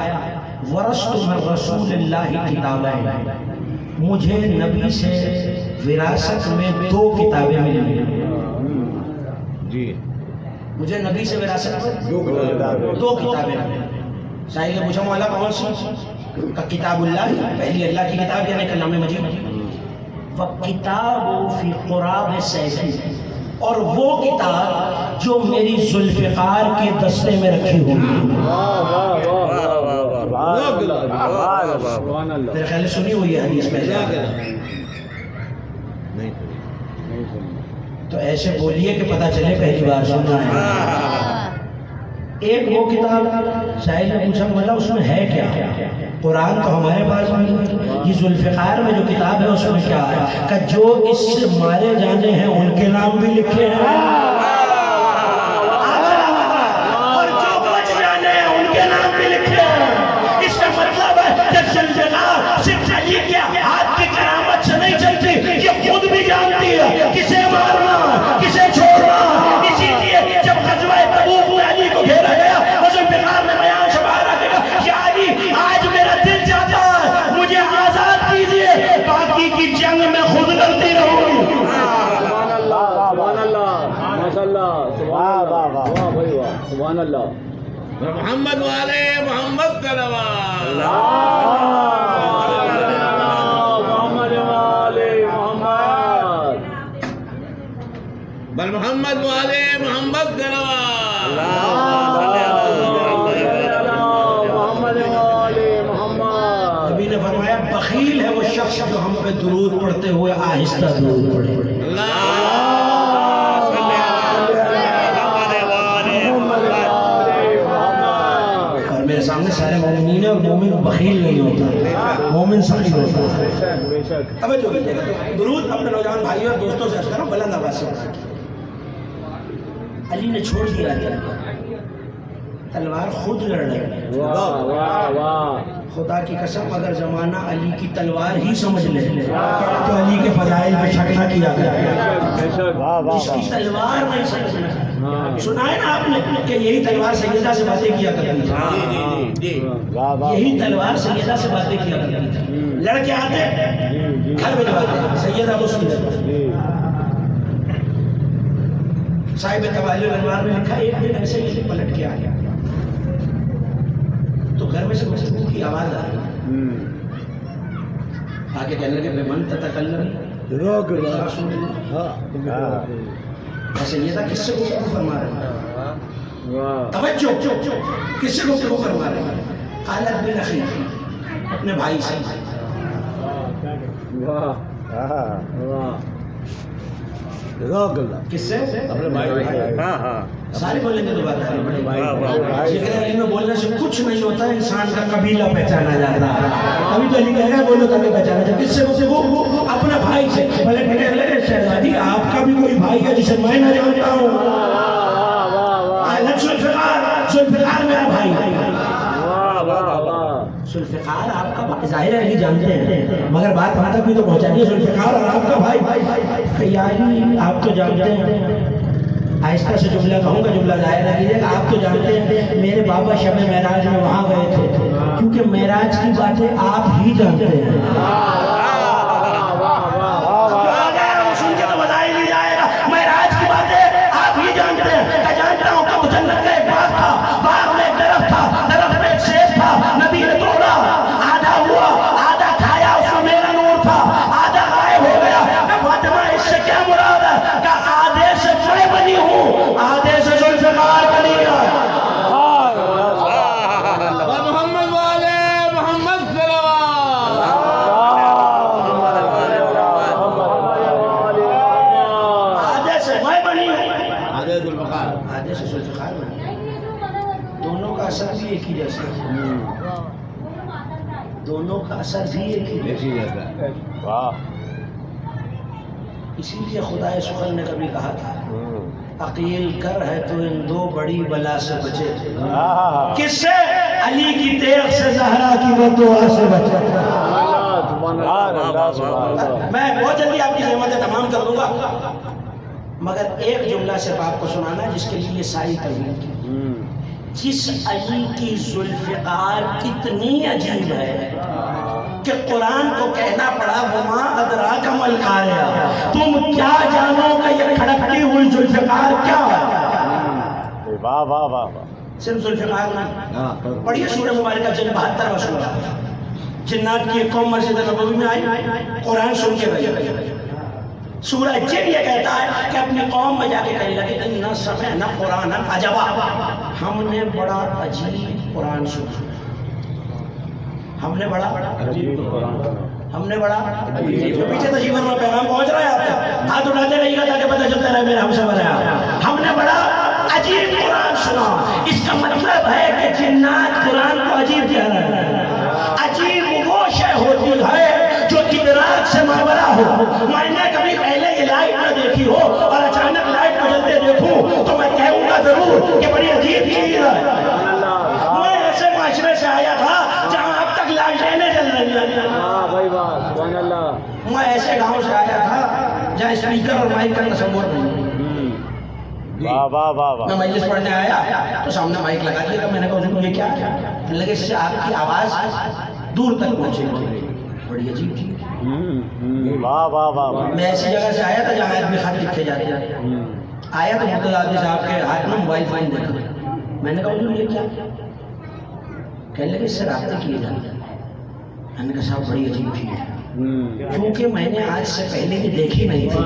ورثت من رسول اللہ کتابین. مجھے نبی سے وراثت میں 2 کتابیں ملی. جی مجھے نبی سے وراثت میں 2 کتابیں ملی. سائل نے پوچھا مولا کون سی؟ کتاب اللہ، پہلی اللہ کی کتاب یعنی کلام مجید. وَكِتَابُ فِي قُرَابِ سَيْفِ، اور وہ کتاب جو میری ذوالفقار کے دستے میں رکھی ہوئی. میرے خیال ہے سنی ہوئی ہے حدیث پہلے. تو ایسے بولیے کہ پتہ چلے پہلی بار سننا ہے. ایک وہ کتاب سائل نے پوچھا مولا اس میں ہے کیا؟ قرآن تو ہمارے پاس نہیں، یہ ذوالفقار میں جو کتاب ہے اس میں کیا ہے؟ کہ جو اس سے مارے جانے ہیں ان کے نام بھی لکھے ہیں اور جو بچ جانے ہیں ان کے نام بھی لکھے ہیں. اس کا مطلب ہے کہ ذوالفقار صرف علی کے ہاتھ کی کرامت سے نہیں چلتی، یہ خود بھی جانتی ہے کسے مارنا کسے چھوڑنا. اسی لیے جب غزوہ تبوک میں علی کو گھیرا گیا ذوالفقار نے بیان سے باہر آ کہا کہ علی آج میرا دل چاہتا ہے مجھے آزاد کیجئے، باقی کی جنگ میں خود لڑتی رہوں گی. سبحان اللہ سبحان اللہ ماشاء اللہ سبحان اللہ. محمد والے محمد صلوات. محمد والے محمد. بل محمد والے محمد صلوات. نبی نے فرمایا بخیل ہے وہ شخص جو ہم پہ درود پڑھتے ہوئے آہستہ درود پڑھے. اور میرے سامنے سارے مومنین ہیں اور مومن بخیل نہیں ہوتا، مومن سخی ہوتا ہے. اب جو درود اپنے نوجوان بھائیوں اور دوستوں سے عرض کرو بلند آواز سے. علی نے چھوڑ دیا تلوار خود لڑ رہے. خدا کی قسم اگر زمانہ علی کی تلوار ہی سمجھ لے تو علی کے فضائل پہ شک نہ کیا کرے. جس کی تلوار نہیں سمجھنا. سنا ہے نا آپ نے کہ یہی تلوار سیدہ سے باتیں کیا کرتی تھی. یہی تلوار سیدہ سے باتیں کیا کرتی تھی. لڑکے آتے گھر میں جاتے سیدہ کو سن لیتے. صاحب توالی الانوار میں لکھا ایک دن ایسے ہی پلٹ کے آ گیا تو گھر میں سے مسجد کی آواز آ رہی. آگے کہنے لگے من تتکلم رسول اللہ. ایسے یہ تھا کس سے گفتگو فرما رہے ہیں؟ توجہ کس سے گفتگو فرما رہے ہیں؟ قالت بالاخی اپنے بھائی سے. کس سے؟ اپنے بھائی. سارے بولیں گے تو بات آ رہی. ذکر علی میں بولنے سے کچھ نہیں ہوتا، انسان کا قبیلہ پہچانا جاتا ہے. کبھی تو علی کہہ رہا ہے بولو تبھی پہچانا جاتا. کس سے وہ اپنے بھائی سے. بھلے کہنے لگے شہزادی آپ کا بھی کوئی بھائی ہے جسے میں نہ جانتا ہوں. ذوالفقار میرا بھائی. ذوالفقار آپ کا ظاہر ہے علی جانتے ہیں مگر بات ہم تک بھی تو پہنچانی ہے. ذوالفقار اور آپ کا بھائی. یا علی آپ تو جانتے ہیں، آہستہ سے جملہ کہوں گا جملہ ظاہر رکھیے گا. آپ تو جانتے ہیں میرے بابا شب معراج میں وہاں گئے تھے کیونکہ معراج کی باتیں آپ ہی جانتے ہیں. سن کے تو بتائی نہیں جائے گا. معراج کی باتیں آپ ہی جانتے ہیں. میں جانتا ہوں کہ جنت کا ایک باغ تھا، باغ میں ایک درخت تھا، درخت میں ایک سیب تھا. نبی نے توڑا، آدھا ہوا، آدھا کھایا، اس میں میرا نور تھا، آدھا غائب ہو گیا. فاطمہ اس سے کیا مراد ہے کہ آدھے سے میں بنی ہوں، آدھے سے ذوالفقار بنی ہے. محمد والے محمد صلوات. بھی ایک ہی جیسا، دونوں کا اثر بھی ایک ہی ایسی جیسا ہے. واہ اسی لیے خدا سبحانہ نے کبھی کہا تھا عقیل کر ہے تو ان دو بڑی بلا سے بچے. کس سے؟ علی کی تیغ سے، زہرا کی بددعا سے بچے. میں بہت جلدی آپ کی خدمتیں تمام کر دوں گا، مگر ایک جملہ صرف آپ کو سنانا ہے جس کے لیے یہ ساری تحریر کی. جس علی کی ذوالفقار اتنی عجیب ہے کہ قرآن کو کہنا پڑا وما ادراک ما القاریہ، تم کیا جانو کہ یہ کھڑکتی ہوئی ذوالفقار کیا ہے. واہ واہ واہ صرف ذوالفقار نہیں، پڑھیے سورہ مبارکہ جن 72واں سورہ. جنات کی ایک قوم مسجد نبوی میں آئی، قرآن سن کے گئی. سورہ جن یہ کہتا ہے کہ اپنی قوم میں جا کے کہنے لگے انا سمعنا قرآنا عجبا، ہم نے بڑا عجیب قرآن سنا. ہم نے بڑا جو پیچھے تشریف فرما پیغام پہنچ رہا ہے آپ کا، ہاتھ اٹھاتے رہیے گا تاکہ پتہ چلتا رہے میرا ہم سفر ہے. ہم نے بڑا عجیب قرآن سنا. اس کا مطلب ہے کہ جنات قرآن کو عجیب کہہ رہے ہیں. عجیب وہ شے ہوتی ہے جو ادراک سے ماورا ہو. میں نے کبھی پہلے یہ لائٹ نہ دیکھی ہو اور اچانک لائٹ کو جلتے دیکھوں تو میں کہوں گا ضرور کہ بڑی عجیب چیز ہے. میں ایسے معاشرے سے آیا تھا جہاں اب تک لائٹیں جل رہی ہیں. میں ایسے گاؤں سے آیا تھا جہاں اسپیکر اور مائک کا تصور نہیں. میں مجلس پڑھنے آیا تو سامنے مائک لگا دیا. میں نے کہا حضور یہ کیا ہے؟ لگے اس سے آپ کی آواز دور تک پہنچے. بڑی عجیب تھی. میں ایسی جگہ سے آیا تھا جہاں آدمی خط لکھے جاتے ہیں. آیا تو مقتدی صاحب کے ہاتھ میں موبائل فون دیکھا. میں نے کہا حضور یہ کیا؟ کہنے لگے اس سے رابطے کیے جاتے ہیں. میں نے کہا صاحب بڑی عجیب چیز ہے کیونکہ میں نے آج سے پہلے یہ دیکھی نہیں تھی.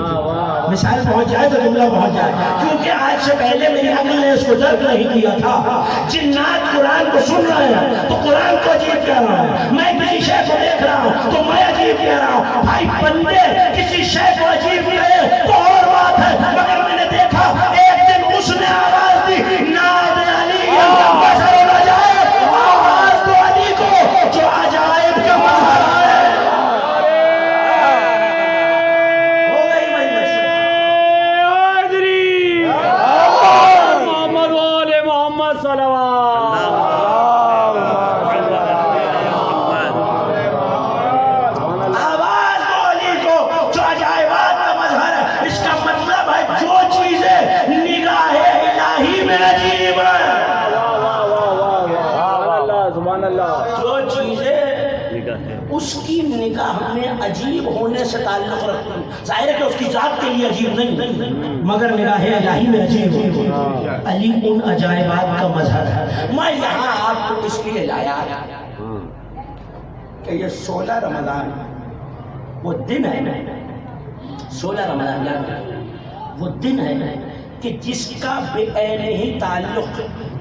مثال پہنچ جائے تو جملہ پہنچ جائے. کیونکہ آج سے پہلے میری عقل نے اس کو درک نہیں کیا تھا. جنات قرآن کو سن رہے ہیں تو قرآن کو عجیب کہہ رہا ہوں. میں کسی شے کو دیکھ رہا ہوں تو میں عجیب کہہ رہا ہوں. بھائی بندے کسی شے کو عجیب کہے تو اور بات ہے، مگر میں نے دیکھا ایک دن اس نے آواز دی ناد علی بشر العجائب، آواز دو علی کو جو عجائب کا مظہر ہے. جو چیزیں اس کی نگاہ میں عجیب ہونے سے تعلق رکھتی ہیں، ظاہر ہے کہ اس کی ذات کے لیے عجیب نہیں مگر نگاہ الہی میں عجیب ہے. علی ان عجائبات کا مظہر ہے. میں یہاں آپ کو اس لیے لایا کہ یہ 16 رمضان وہ دن ہے، 16 رمضان وہ دن ہے کہ جس کا بے عین ہی تعلق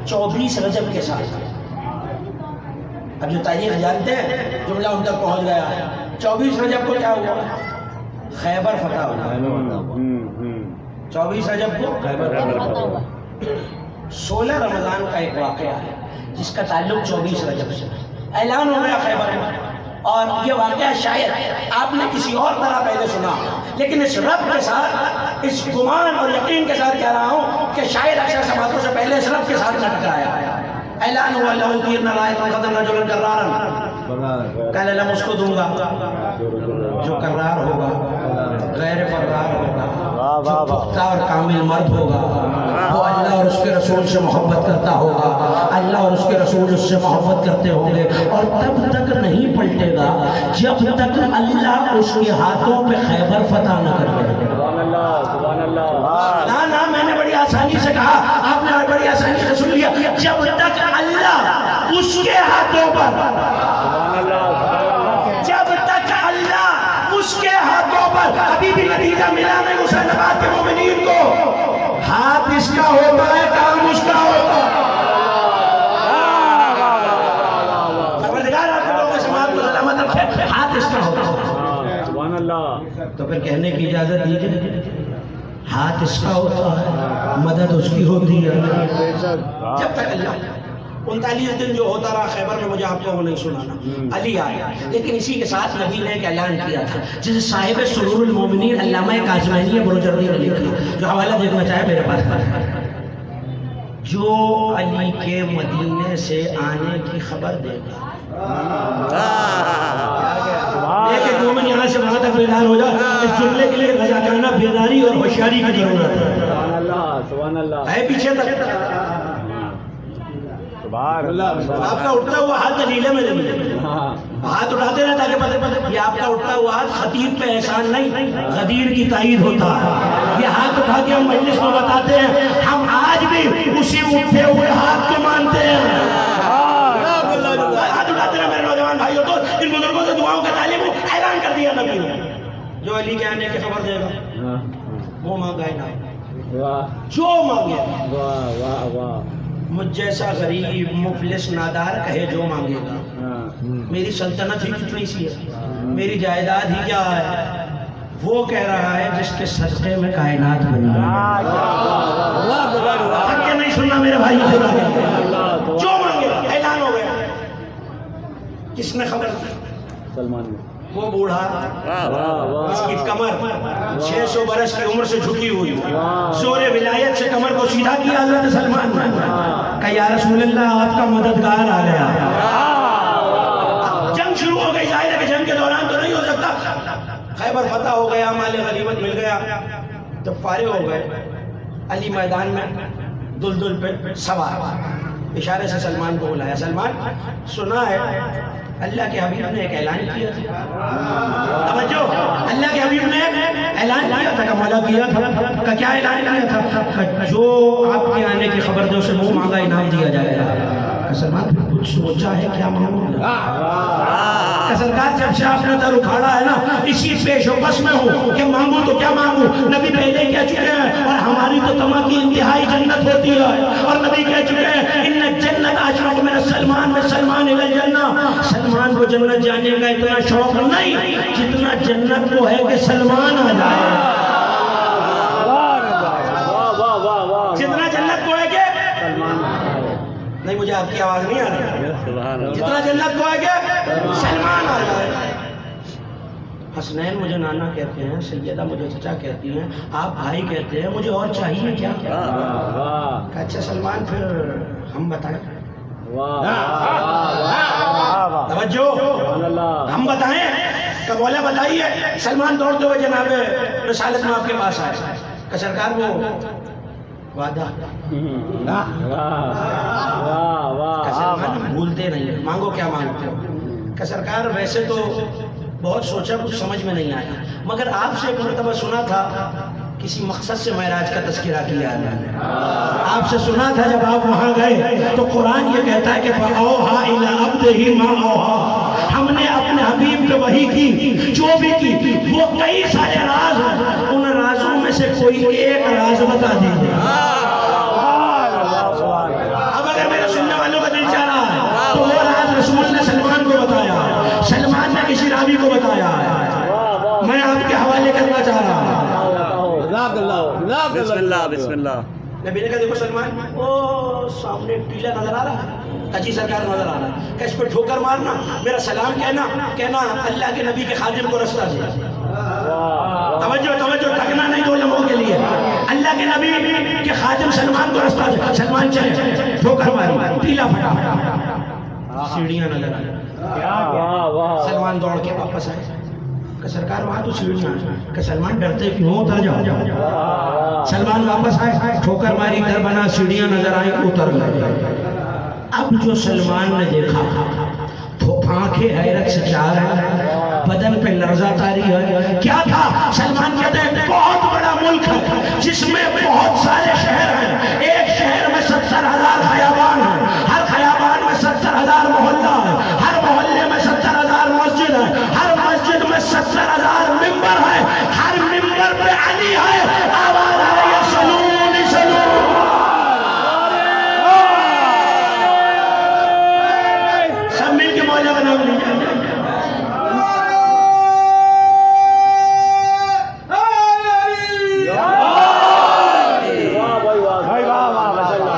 24 رجب کے ساتھ ہے. اب جو تاریخ جانتے ہیں جملہ ان تک پہنچ گیا ہے. 24 رجب کو کیا ہوا؟ خیبر فتح ہوا. 24 رجب کو خیبر فتح ہوا. 16 رمضان کا ایک واقعہ ہے جس کا تعلق 24 رجب سے. اعلان ہو گیا خیبر میں، اور یہ واقعہ شاید آپ نے کسی اور طرح پہلے سنا، لیکن اس رب کے ساتھ، اس گمان اور یقین کے ساتھ کہہ رہا ہوں کہ شاید اکثر سماعتوں سے پہلے اس رب کے ساتھ نہ ٹکرایا. اعلان ہوا لہو تیر نہ لائے قدم رجل کرارا، کہنے لگا اس کو دوں گا جو کرار ہوگا، غیر فرار ہوگا، جو پختہ اور کامل مرد ہوگا، وہ اللہ اور اس کے رسول سے محبت کرتا ہوگا، اللہ اور اس کے رسول اس سے محبت کرتے ہوں گے، اور تب تک نہیں پلٹے گا جب تک اللہ اس کے ہاتھوں پہ خیبر فتح نہ کر دے. نا میں نے بڑی آسانی سے کہا، آپ نے بڑی آسانی سے سن لیا. جب تک اللہ اس کے ہاتھوں پر، جب تک اللہ اس کے ہاتھوں پر، ابھی بھی نتیجہ ملا نہیں مسلمانوں کے مومنین کو. ہاتھ اس کا ہوتا ہے، کام اس کا ہوتا ہے. پروردگار آپ کے لوگوں کے سماعت کو سلامت رکھے، ہاتھ اس کا ہوتا ہے. سبحان اللہ. تو پھر کہنے کی اجازت دیجیے، ہاتھ اس کا ہوتا ہے، مدد اس کی ہوتی ہے. جب تک اللہ 39 دن جو ہوتا رہا خیبر میں، مجھے آپ کو وہ نہیں سنانا. علی آیا، لیکن اسی کے ساتھ نبی نے ایک اعلان کیا تھا جسے صاحب سرور المومنین علامہ کاشمینی بروجردی نے لکھا، جو حوالہ دیکھنا چاہے میرے پاس. جو علی کے مدینے سے آنے کی خبر دے گا، ایک ایک مومن یہاں سے وہاں تک بیدار ہو جائے. اس جملے کے لیے رضاکارانہ بیداری اور ہوشیاری کی ضرورت ہے. سبحان اللہ، سبحان اللہ. ہے پیچھے تک سبحان اللہ. آپ کا اٹھتا ہوا ہاتھ دلیل ہے میرے لیے. ہاتھ اٹھاتے رہے تاکہ پتہ یہ آپ کا اٹھتا ہوا ہاتھ خطیب پہ احسان نہیں، غدیر کی تائید ہوتا ہے. یہ ہاتھ اٹھا کے ہم مجلس میں بتاتے ہیں ہم آج بھی اسی اٹھے ہوئے ہاتھ کو مانتے ہیں. ہاتھ اٹھاتے رہے میرے نوجوان بھائیوں. تو ان بزرگوں سے دعاؤں کا تعلیم اعلان کر دیا نبی نے. جو علی کے آنے کی خبر دے گا وہ مانگا ہے نا، واہ جو مانگے. واہ واہ واہ. مجھ جیسا غریب مفلس نادار کہے جو مانگے گا. میری سلطنت ہی کتنی سی ہے، میری جائیداد ہی کیا ہے. وہ کہہ رہا ہے جس کے صدقے میں کائنات بنی. تھک کے نہیں سننا میرے بھائی، جو مانگے گا اعلان ہو گیا. کس نے خبر دی؟ سلمان نے. وہ بوڑھا اس کی کمر 600 برس کی عمر سے جھکی ہوئی، زور ولایت سے کمر کو سیدھا کیا حضرت سلمان نے. کہ یا رسول اللہ آپ کا مددگار آ گیا. جنگ شروع ہو گئی. ظاہر ہے کہ جنگ کے دوران تو نہیں ہو سکتا. خیبر فتح ہو گیا، مال غنیمت مل گیا، تو فارغ ہو گئے. علی میدان میں دلدل پہ سوار، اشارے سے سلمان کو بلایا. سلمان سنا ہے اللہ کے حبیب نے ایک اعلان کیا تھا. توجہ، اللہ کے حبیب نے اعلان کیا تھا. مولا کیا تھا کہ کیا اعلان کیا تھا؟ کہ جو آپ کے آنے کی خبر دے اسے منہ مانگا انعام دیا جائے گا. سلمان کچھ سوچا ہے کیا مانگوں گا؟ سرکار جب سے آپ نے در اکھاڑا ہے نا، اسی پیش و پس میں ہوں کہ مانگوں تو کیا مانگوں. نبی پہلے کہہ چکے ہیں اور ہماری تو تمام کی انتہائی جنت ہوتی ہے. اور نبی کہہ چکے ہیں ان جنت اشرف من سلمان میں سلمان الی الجنہ. سلمان کو جنت جانے کا اتنا شوق نہیں جتنا جنت کو ہے کہ سلمان آ جائے. جتنا جنت کو ہے کہ نہیں، مجھے آپ کی آواز نہیں آ رہی. جتنا جنت کو ہے کہ سلمان آ جائے. حسنین مجھے نانا کہتے ہیں، سیدہ مجھے چچا کہتی ہیں، آپ بھائی کہتے ہیں، مجھے اور چاہیے کیا؟ اچھا سلمان پھر ہم بتائیں. توجہ، ہم بتائیں کہ مولا بتائیے. سلمان دوڑتے ہوئے جناب رسالت میں آپ کے پاس آئے کہ سرکار وہ وعدہ کہ سلمان بھولتے نہیں، مانگو کیا مانگتے ہو؟ کہ سرکار ویسے تو بہت سوچا کچھ سمجھ میں نہیں آیا، مگر آپ سے ایک مرتبہ سنا تھا کسی مقصد سے معراج کا تذکرہ کیا اللہ نے. آپ سے سنا تھا جب آپ وہاں گئے تو قرآن یہ کہتا ہے کہ فَأَوْحَا إِلَىٰ عَبْدِهِ مَا أَوْحَا. ہم نے اپنے حبیب پہ وحی کی جو بھی کی. وہ کئی سارے راز ہیں، ان رازوں میں سے کوئی ایک راز بتا دیجیے. اب اگر میرے سننے والوں کا دل چاہ رہا ہے تو وہ راز رسول نے سلمان کو بتایا، سلمان نے کسی راوی کو بتایا. میں آپ کے حوالے کرنا چاہ رہا ہوں. بسم اللہ بسم اللہ. نبی نے کہا دیکھو سلمان، وہ سامنے ٹیلا نظر آ رہا ہے، کچی سرکار نظر آ رہا ہے، کہ اس پہ ٹھوکر مارنا، میرا سلام کہنا اللہ کے نبی کے خادم کو رستہ دے. توجہ تھکنا نہیں 2 لمحوں کے لیے. اللہ کے نبی کے خادم سلمان کو رستہ دے. سلمان چلے، ٹھوکر ماری، ٹیلا پھٹا، سیڑھیاں نظر آئی. سلمان دوڑ کے واپس آئے کہ سرکار وہاں تو سیڑھیاں ہیں. کہ سلمان ڈرتے کیوں؟ اتر جاؤ. سلمان واپس آئے، ٹھوکر ماری، در بنا، سیڑھیاں نظر آئیں، اتر گئے. اب جو سلمان نے دیکھا تو آنکھیں حیرت سے چار ہیں، بدن پہ لرزہ طاری ہے. کیا تھا؟ سلمان کہتے ہیں بہت بڑا ملک ہے جس میں بہت سارے شہر ہیں. ایک شہر میں 70,000 خیابان ہیں، ہر خیابان میں 70,000 محلہ ہے، ہر محلے میں 70,000 مسجد ہے، ہر مسجد میں 70,000 ممبر ہے، ہر ممبر پہ علی ہے. آواز آ رہی ہے سلونی سلون. سب مل کے مولا کا نام لیجیے.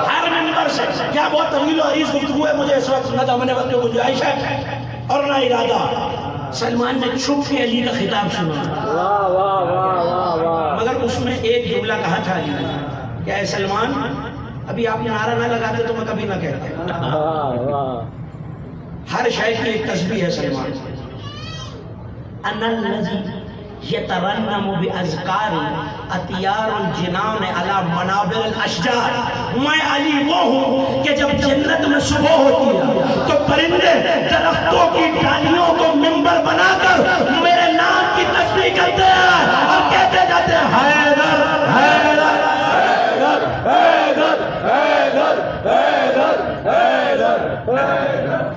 ہر ممبر سے کیا بہت طویل و عریض گفتگو ہے نے چھپ کے علی کا خطاب سنا، واہ واہ واہ واہ واہ مگر اس میں ایک جملہ کہا تھا علی نے کہ اے سلمان، ابھی آپ نعرہ نہ لگاتے تو میں کبھی نہ کہتا، واہ واہ ہر شے کی ایک تسبیح ہے سلمان. انا الذی یترنم باذکار اطیار الجنان علی منابر الاشجار، میں علی وہ ہوں کہ جب جنت میں صبح ہوتی ہے تو پرندے درختوں کی ڈالیوں کو منبر بنا کر میرے نام کی تسبیح کرتے ہیں اور کہتے جاتے ہیں حیدر حیدر حیدر حیدر حیدر حیدر حیدر.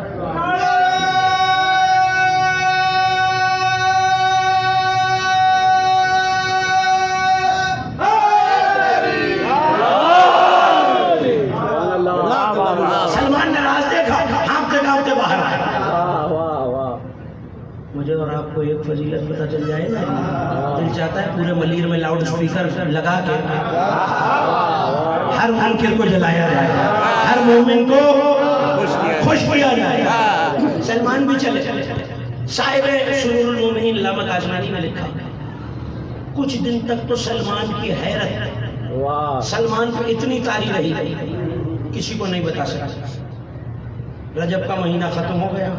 سلمان نے راز دیکھا، ہانپتے کانپتے باہر آئے. واہ واہ واہ مجھے اور آپ کو ایک فضیلت پتہ چل جائے نا، دل چاہتا ہے پورے ملیر میں لاؤڈ اسپیکر لگا کے ہر منکر کو جلایا جائے، ہر مومن کو خوش کیا جائے. سلمان بھی چلے. صاحب سرور المومنین علامہ کاشانی نے لکھا، کچھ دن تک تو سلمان کی حیرت، واہ سلمان کو اتنی طاری رہی کسی کو نہیں بتا سکتا. رجب کا مہینہ ختم ہو گیا،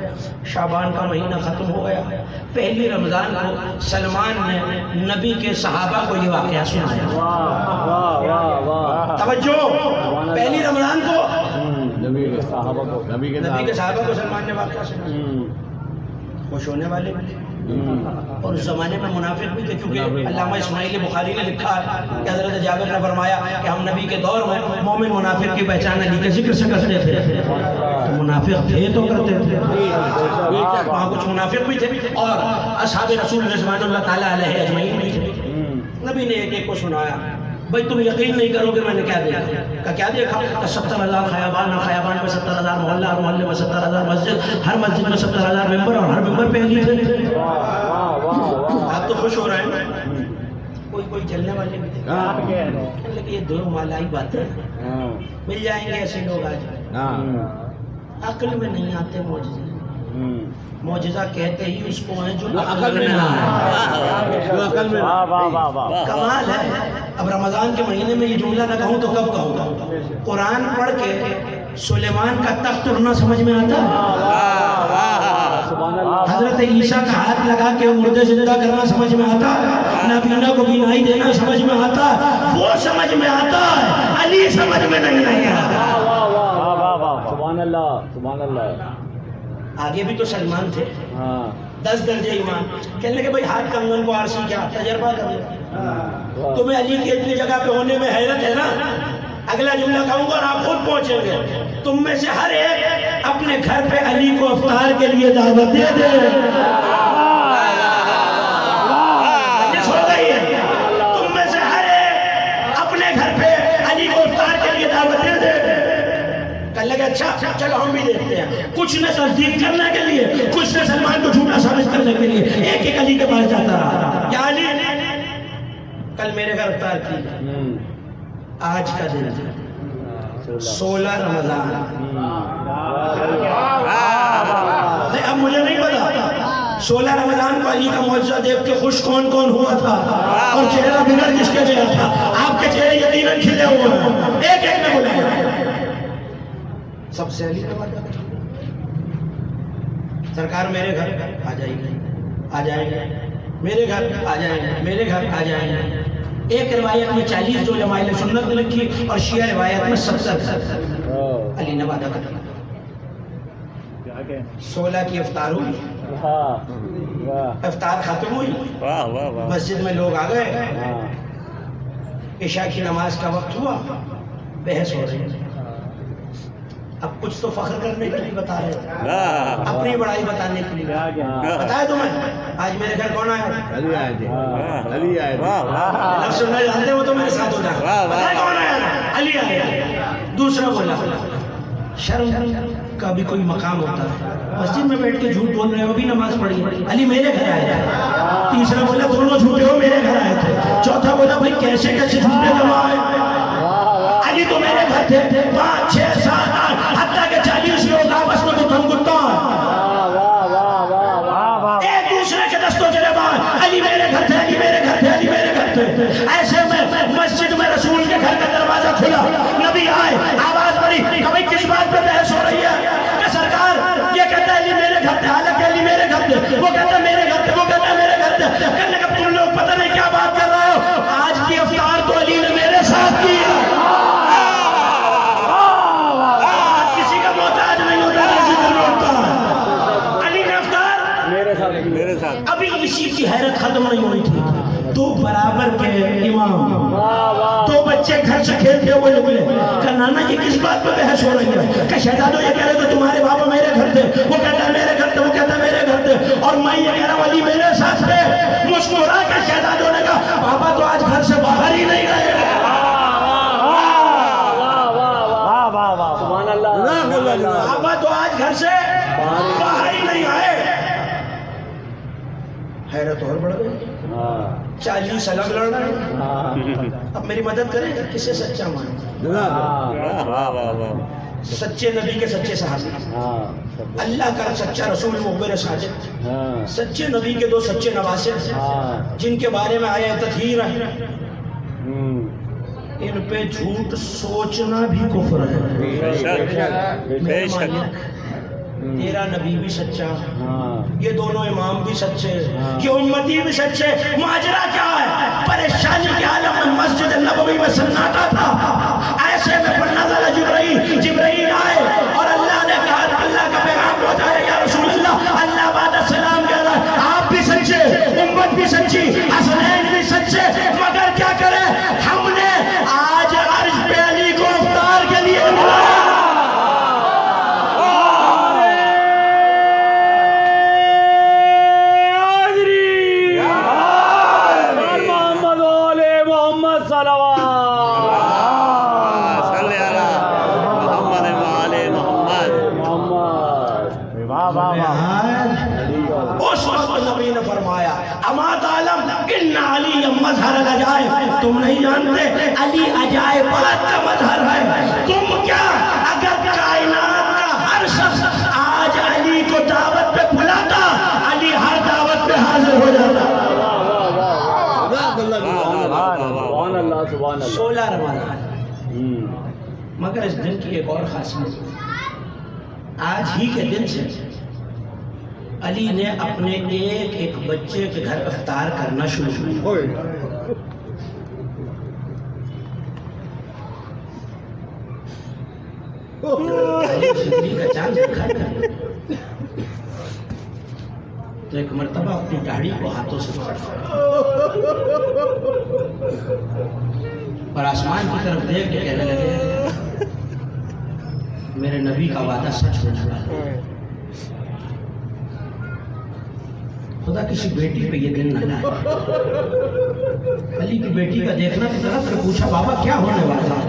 شعبان کا مہینہ ختم ہو گیا، پہلی رمضان کو سلمان نے نبی کے صحابہ کو یہ واقعہ سنایا. واہ واہ واہ واہ توجہ، پہلی رمضان کو نبی کے صحابہ کو نبی کے نبی کے صحابہ کو سلمان نے واقعہ سنایا. خوش ہونے والے بھی تھے اور اس زمانے میں منافق بھی تھے، کیونکہ علامہ اسماعیل بخاری نے لکھا ہے کہ حضرت جابر نے فرمایا کہ ہم نبی کے دور میں مومن منافق کی پہچان علی کے ذکر سے کرتے تھے. تو منافق تھے تو کرتے تھے، وہاں کچھ منافق بھی تھے اور اصحاب رسول رضوان اللہ تعالیٰ علیہ اجمعین بھی تھے. نبی نے ایک ایک کو سنایا. بھائی تم یقین نہیں کرو گے میں نے کیا دیکھا. کہ کیا دیکھا؟ کہ 70,000 خیابان، اور خیابان میں 70,000 محلہ، اور محلے میں 70,000 مسجد، ہر مسجد میں 70,000 ممبر، اور ہر ممبر پہ علی تھے. آپ تو خوش ہو رہے ہیں. کوئی چلنے والے بھی تھے، لیکن یہ دو مالائی باتیں مل جائیں گے ایسے لوگ آج. عقل میں نہیں آتے معجزے. معجزہ کہتے ہی اس کو ہیں جو عقل میں نہ آئے. کمال ہے. اب رمضان کے مہینے میں یہ جملہ نہ کہوں تو کب کہوں گا؟ قرآن پڑھ کے سلیمان کا تخت اڑنا سمجھ میں آتا ہے؟ حضرت عیسیٰ کا ہاتھ لگا کے مردے زندہ کرنا سمجھ میں آتا ہے؟ نابینا کو بینائی دینا سمجھ میں آتا ہے؟ وہ سمجھ میں آتا ہے، علی سمجھ میں نہیں آتا. سبحان اللہ سبحان اللہ. آگے بھی تو سلمان تھے، ہاں 10 درجے ایمان. کہنے کے بھائی ہاتھ کنگن کو عارضی کیا تجربہ کر لو. تمہیں علی کی اتنی جگہ پہ ہونے میں حیرت ہے نا. اگلا جملہ کہوں گا اور آپ خود پہنچیں گے. تم میں سے ہر ایک اپنے گھر پہ علی کو افطار کے لیے دعوت دے دے. تم میں سے ہر ایک اپنے گھر پہ علی کو افطار کے لیے دعوت دے دے. کہنے لگے اچھا چلو ہم بھی دیکھتے ہیں. کچھ نے تصدیق کرنے کے لیے، کچھ نے سلمان کو جھوٹا ثابت کرنے کے لیے ایک ایک علی کے پاس جاتا رہا. یا علی کل میرے گھر افطار کی. آج کا دن 16 رمضان. اب مجھے نہیں پتا 16 رمضان کو علی کا معجزہ دیکھ کے خوش کون کون ہوا تھا اور چہرہ بگڑ کس کے گیا تھا. آپ کے چہرے یقیناً کھلے ہوئے ہیں. ایک ایک نے بلایا. سب سے علی کا وعدہ سرکار میرے گھر آ جائیں گے، آ جائیں گے میرے گھر، آ جائیں گے میرے گھر، آ جائیں گے. ایک روایت میں 40 جو جمائل سنت نے لکھی اور شیعہ روایت میں 70. علی نے وعدہ کر دیا. 16 کی افطار ہوئی، افطار ختم ہوئی، مسجد میں لوگ آ گئے، عشاء کی نماز کا وقت ہوا، بحث ہو رہی. اب کچھ تو فخر کرنے کے لیے بتا رہے، اپنی بڑائی بتانے کے لیے. بتایا تمہیں آج میرے گھر کون آیا؟ علی آئے تھے. علی آئے تھے. لفظ سننا جانتے ہو تو میرے ساتھ ہو جائے. بتایا کون آیا؟ علی آیا. دوسرا بولا شرم کا بھی کوئی مقام ہوتا ہے. مسجد میں بیٹھ کے جھوٹ بول رہے ہو، بھی نماز پڑھی، علی میرے گھر آئے تھے. تیسرا بولا دونوں جھوٹے ہو، میرے گھر آئے تھے. چوتھا بولا بھائی کیسے کیسے جھوٹے جمائے، علی تو میرے گھر تھے. 5 6 7 8 حتیٰ کہ 40 لوگ آپس میں گتم گتا ایک دوسرے کے کہنے لگا تم لوگ پتہ نہیں کیا بات کر رہے ہو، آج کی افطار تو علی نے میرے ساتھ کی ہے۔ کسی کا محتاج نہیں ہوتا، کسی کا ہوتا ہے۔ علی نے افطار میرے ساتھ ابھی اسی کی حیرت ختم نہیں ہوئی تھی، دو برابر کے امام، دو بچے گھر سے کھیلتے ہوئے نکلے، کہا نانا یہ کس بات پہ بحث ہو رہی ہے؟ کہ شہزادو یہ کہہ رہے تھے تمہارے بابا میرے گھر تھے، وہ کہتا ہے میرے گھر تھے، وہ کہتا ہے میرے گھر تھے، اور میں یہ کہہ رہا ہوں علی میرے ساتھ تھے۔ مسکرا کے شہزادو نے کہا بابا تو آج گھر سے باہر ہی نہیں گئے۔ سبحان اللہ، بابا تو آج گھر سے باہر ہی نہیں آئے۔ حیرت اور بڑھ گئی، 40 الگ لڑ رہے ہیں۔ اب میری مدد کریں گے، کسے سچا مانے؟ سچے نبی کے سچے صحابی، اللہ کا سچا رسول مخبر صادق، سچے نبی کے دو سچے نواسے جن کے بارے میں آیا تطہیر ہے، ان پہ جھوٹ سوچنا بھی کفر ہے۔ میرے مالک تیرا نبی بھی سچا، یہ دونوں امام بھی سچے، یہ امتی بھی سچے۔ ماجرا کیا ہے؟ پریشانی کے عالم میں مسجد نبوی میں سناٹا تھا، ایسے میں پر نزل جبرائیل آئے اور اللہ نے کہا اللہ کا پیغام پہنچایا یا رسول اللہ، اللہ بعد السلام کہہ رہا ہے آپ بھی سچے، امت بھی سچی، حسنین بھی سچے، مگر کیا کرے ہم نے آج عرش پہ علی کو افطار کے لیے بلایا۔ اس وقت نبی نے فرمایا اما تعلم ان علی مظہر العجائب، تم نہیں جانتے علی عجائبات کا مظہر ہے۔ تم کیا اگر کائنات کا ہر شخص آج علی کو دعوت پہ بلاتا، علی ہر دعوت پہ حاضر ہو جاتا۔ 16 رمضان، مگر اس دن کی ایک اور خاصیت، آج ہی کے دن سے علی نے اپنے ایک ایک بچے کے گھر افطار کرنا شروع کیا۔ کا چاند دیکھا تھا تو ایک مرتبہ اپنی داڑھی کو ہاتھوں سے پکڑا اور آسمان کی طرف دیکھ کے کہنے لگے میرے نبی کا وعدہ سچ ہونے والا ہے، خدا کسی بیٹی پہ یہ دن نہ لائے۔ علی کی بیٹی کا دیکھنا کتنا، پھر پوچھا بابا کیا ہونے والا ہے؟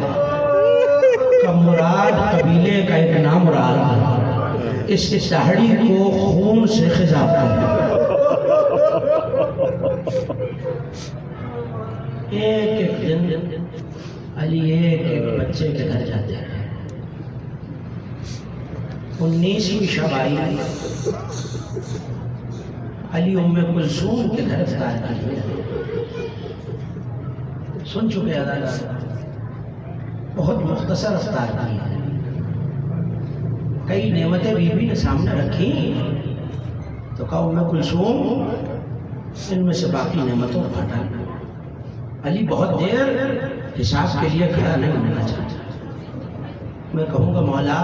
کہ مراد قبیلے کا ایک نام مراد اس داڑھی کو خون سے خضاب کر ایک ایک دن علی ایک ایک بچے کے گھر جاتے ہیں۔ 19ویں شب آئی، علی ام کلثوم کے گھر افطار کی، سن چکے عدالت، بہت مختصر افطار کی، کئی نعمتیں بی بی نے سامنے رکھی تو کہا ام کلثوم ان میں سے باقی نعمتوں کو ہٹا۔ علی بہت دیر حساب کے لیے کھڑا نہیں ہونا چاہتا۔ میں کہوں گا مولا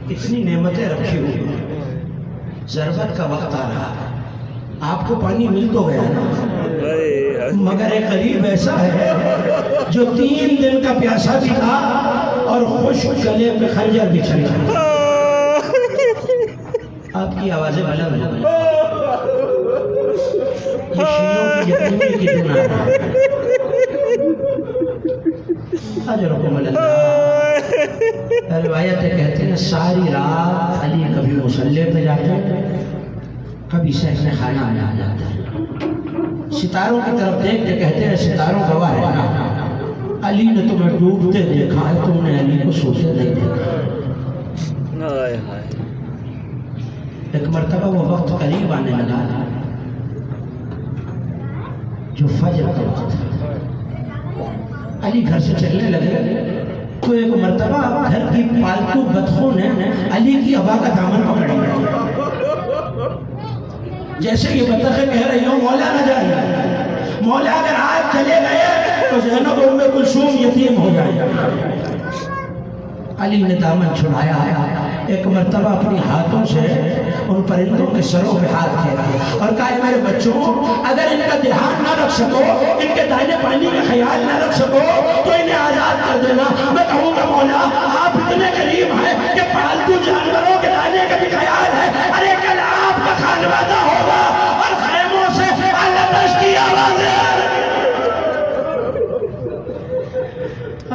اتنی نعمتیں رکھی ہوئی، ضرورت کا وقت آ رہا، آپ کو پانی مل تو گیا نا، مگر ایک غریب ایسا ہے جو 3 دن کا پیاسا بھی تھا اور خشک گلے پہ خنجر بھی چلا۔ آپ کی آوازیں بلند ہو گئی، یہ شیعوں کی یتیمی کی دن آ رہا ہے۔ اجرکم اللہ، روایتیں کہتے ہیں ساری رات علی کبھی مصلی پہ جاتے ہیں، کبھی صحن خانہ میں آ جاتے ہیں، ستاروں کی طرف دیکھ کے کہتے ہیں ستاروں گواہ ہے نا، علی نے تمہیں ڈوبتے دیکھا ہے، تم نے علی کو سوتے نہیں دیکھا۔ ایک مرتبہ وہ وقت قریب آنے لگا جو فجر کا وقت ہے، علی گھر سے چلنے لگے تو ایک مرتبہ گھر کی پالتو بطخوں نے علی کی ابا کا دامن پکڑ لیا۔ جیسے یہ بطخیں کہہ رہی ہوں مولا نہ جائے، مولا اگر آج چلے گئے تو زینب ام کلثوم یتیم ہو جائے۔ علی نے دامن چھڑایا، ایک مرتبہ اپنی ہاتھوں سے ان پرندوں کے سروں پہ ہاتھ پھیرا اور کہا اے میرے بچوں، اگر ان کا دھیان نہ رکھ سکو، ان کے دانے پانی کا خیال نہ رکھ سکو تو انہیں آزاد کر دینا۔ میں کہوں گا مولا آپ اتنے قریب ہیں کہ پالتو جانوروں کے دانے کا بھی خیال ہے، ارے کل آپ کا خانوادہ ہوگا اور خیموں سے آلتش کی آوازیں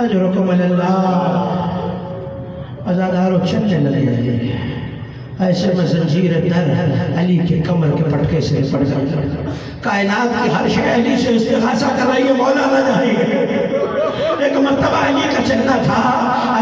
اجرکم اللہ۔ ازادارو چلنے لگے، ایسے میں زنجیر در علی کے کمر کے پٹکے سے پڑ گئی۔ کائنات کی ہر شے علی سے استغاثہ کر رہی ہے، مولا نہ جائے۔ ایک مرتبہ علی کا چلنا تھا،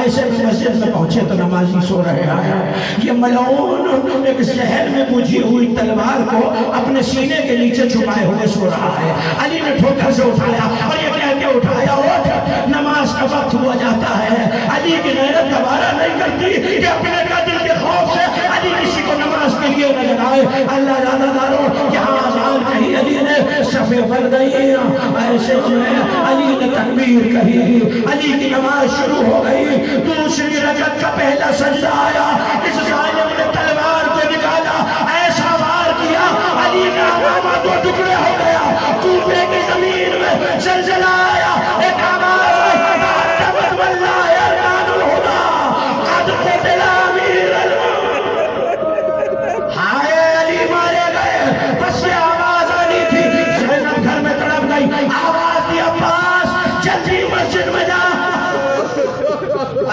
ایسے میں مسجد میں پہنچے تو نمازی سو رہے ہیں۔ یہ ملعون ایک زہر میں بجھی ہوئی تلوار کو اپنے سینے کے نیچے چھپائے ہوئے سو رہا ہے۔ علی نے ٹھوکر سے اٹھایا اور یہ کہہ کے اٹھایا، اٹھ نماز کا وقت ہوا جاتا ہے۔ علی کی غیرت دوبارہ نہیں کرتی کہ اپنے قدر کے خوف سے علی کسی کو نماز کے لیے نہ جگائے۔ اللہ زیادہ دارو یہاں آزان کہی، علی نے صفے بن گئی، ایسے میں علی نے تکبیر کہی، علی کی نماز شروع ہو گئی۔ دوسری رکعت کا پہلا سجدہ آیا، اس ظالم نے تلوار کو نکالا، ایسا وار کیا علی کا امامہ دو ٹکڑے ہو گیا۔ کوفے کی زمین میں زلزلہ آیا، ایک آواز آئی، تبت واللہ ارمان الہدا قد قتل امیر ہائے علی مارے گئے۔ بس یہ آواز آنی تھی، زینب گھر میں تڑپ گئی، آواز دی عباس جلدی مسجد میں جا۔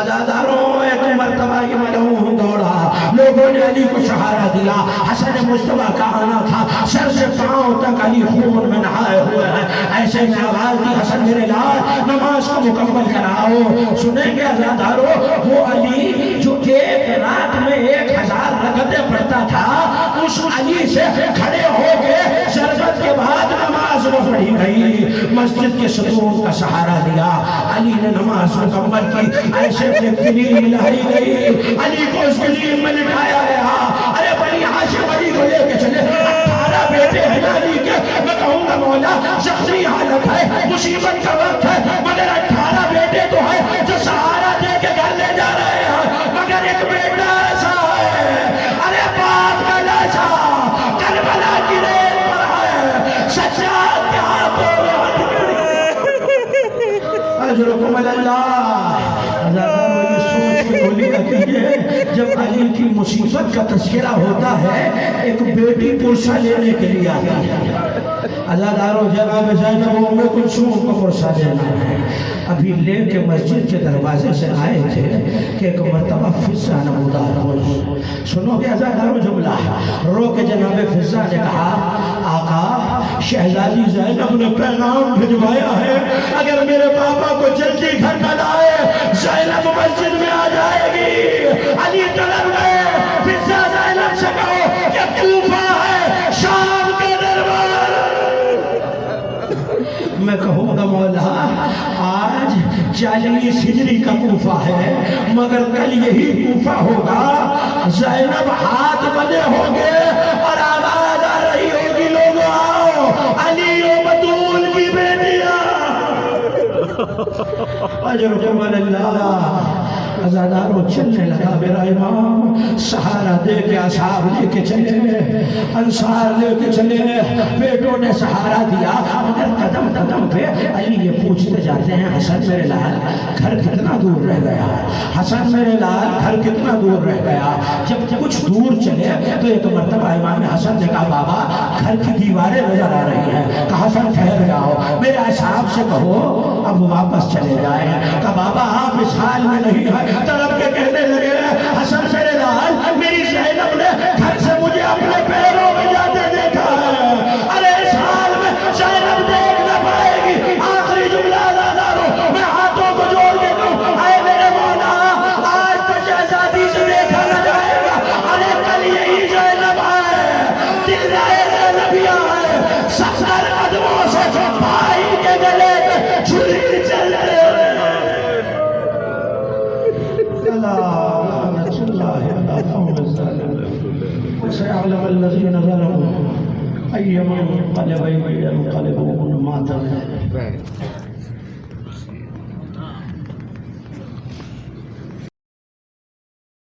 عزاداروں ایک مرتبہ یہ ملعون دوڑا، لوگوں نے علی کو سہارا دیا۔ حسن مجتبیٰ کا آنا تھا، سر سے پاؤں تک علی خون میں نہائے ہوئے ہیں۔ ایسے میں آواز دی، حسن میرے لال نماز کو مکمل کراؤ۔ سنیں گے عزاداروں، وہ علی جو ایک رات میں 1000 رکعتیں پڑھتا تھا، اس علی سے کھڑے ہو کے شربت کے بعد نماز وہ پڑھی گئی۔ مسجد کے ستون کا سہارا دیا، علی نے نماز مکمل کی۔ ایسے میں گلیم لائی گئی، علی کو اس گلیم میں لٹھایا گیا۔ ارے بنی ہاشم علی کو لے کے چلے، 18 بیٹے ہیں علی کے۔ میں کہوں گا مولا زخمی حالت ہے، مصیبت کا وقت ہے، مگر 18 بیٹے تو ہیں جو سہارا دے کے گھر لے جا رہے ہیں، مگر ایک بیٹا ایسا ہے، ارے باپ کا لاشا کربلا کی ریت پر ہے، سجاد کے ہاتھوں میں اجرکم اللہ۔ عزادارو یہ سوچ میں گولی لگی ہے، جب علی کی مصیبت کا تذکرہ ہوتا ہے، ایک بیٹی پرسہ لینے کے لیے آتی ہے۔ عزادارو جناب زینب ام کلثوم کو پرسہ دینا ہے، ابھی لے کے مسجد کے دروازے سے آئے تھے کہ ایک مرتبہ فضہ نمودار ہوئی۔ سنو کہ عزادارو جملہ رو کے جناب فضہ نے کہا، آقا شہزادی زینب نے پیغام بھجوایا ہے، اگر میرے پاپا کو جلدی گھر نہ لائے زینب مسجد میں آ جائے گی۔ علی طلب گئے، فضہ زینب سے کہو کہ کوفہ ہے، شام کے دربار۔ میں کہوں گا مولا آج 40 ہجری کا کوفہ ہے، مگر کل یہی کوفہ ہوگا۔ زینب ہاتھ بندے ہوں گے اور آواز آ رہی ہوگی، لوگوں آؤ علی و بطول کی بیٹیاں۔ اجرکم اللہ۔ عزادارو چلنے لگا میرا امام، سہارا دے کے اصحاب لے کے چلے، انصار لے کے چلے، بیٹوں نے سہارا دیا، مگر قدم قدم پہ علی یہ پوچھتے جاتے ہیں، حسن میرے لال گھر کتنا دور رہ گیا، حسن میرے لال گھر کتنا دور رہ گیا۔ جب کچھ دور چلے تو ایک مرتبہ امام حسن نے کہا، بابا گھر کی دیواریں نظر آ رہی ہیں۔ کہا حسن ٹھہر جاؤ، میرے اصحاب سے کہو اب واپس چلے جائیں۔ کہا بابا آپ اس حال میں نہیں ہیں۔ طرف کے کہنے لگے، حسن میرے لال میری زینب نے گھر سے مجھے اپنے پیروں میں جاتے دیکھا ہے، ارے اس حال میں زینب دیکھ نہ پائے گی۔ آخری جملہ عزادارو میں ہاتھوں کو جوڑ کے کہوں، اے میرے مولا آج تو شہزادی سے دیکھا نہ جائے گا، ارے کل یہی زینب ہے، دلائے زینبیاں ہے، 70 قدموں سے بھائی کے گلے میں چھری چلتے سيعلم الذين ظلموا أيما انقلب ينقلب ماتا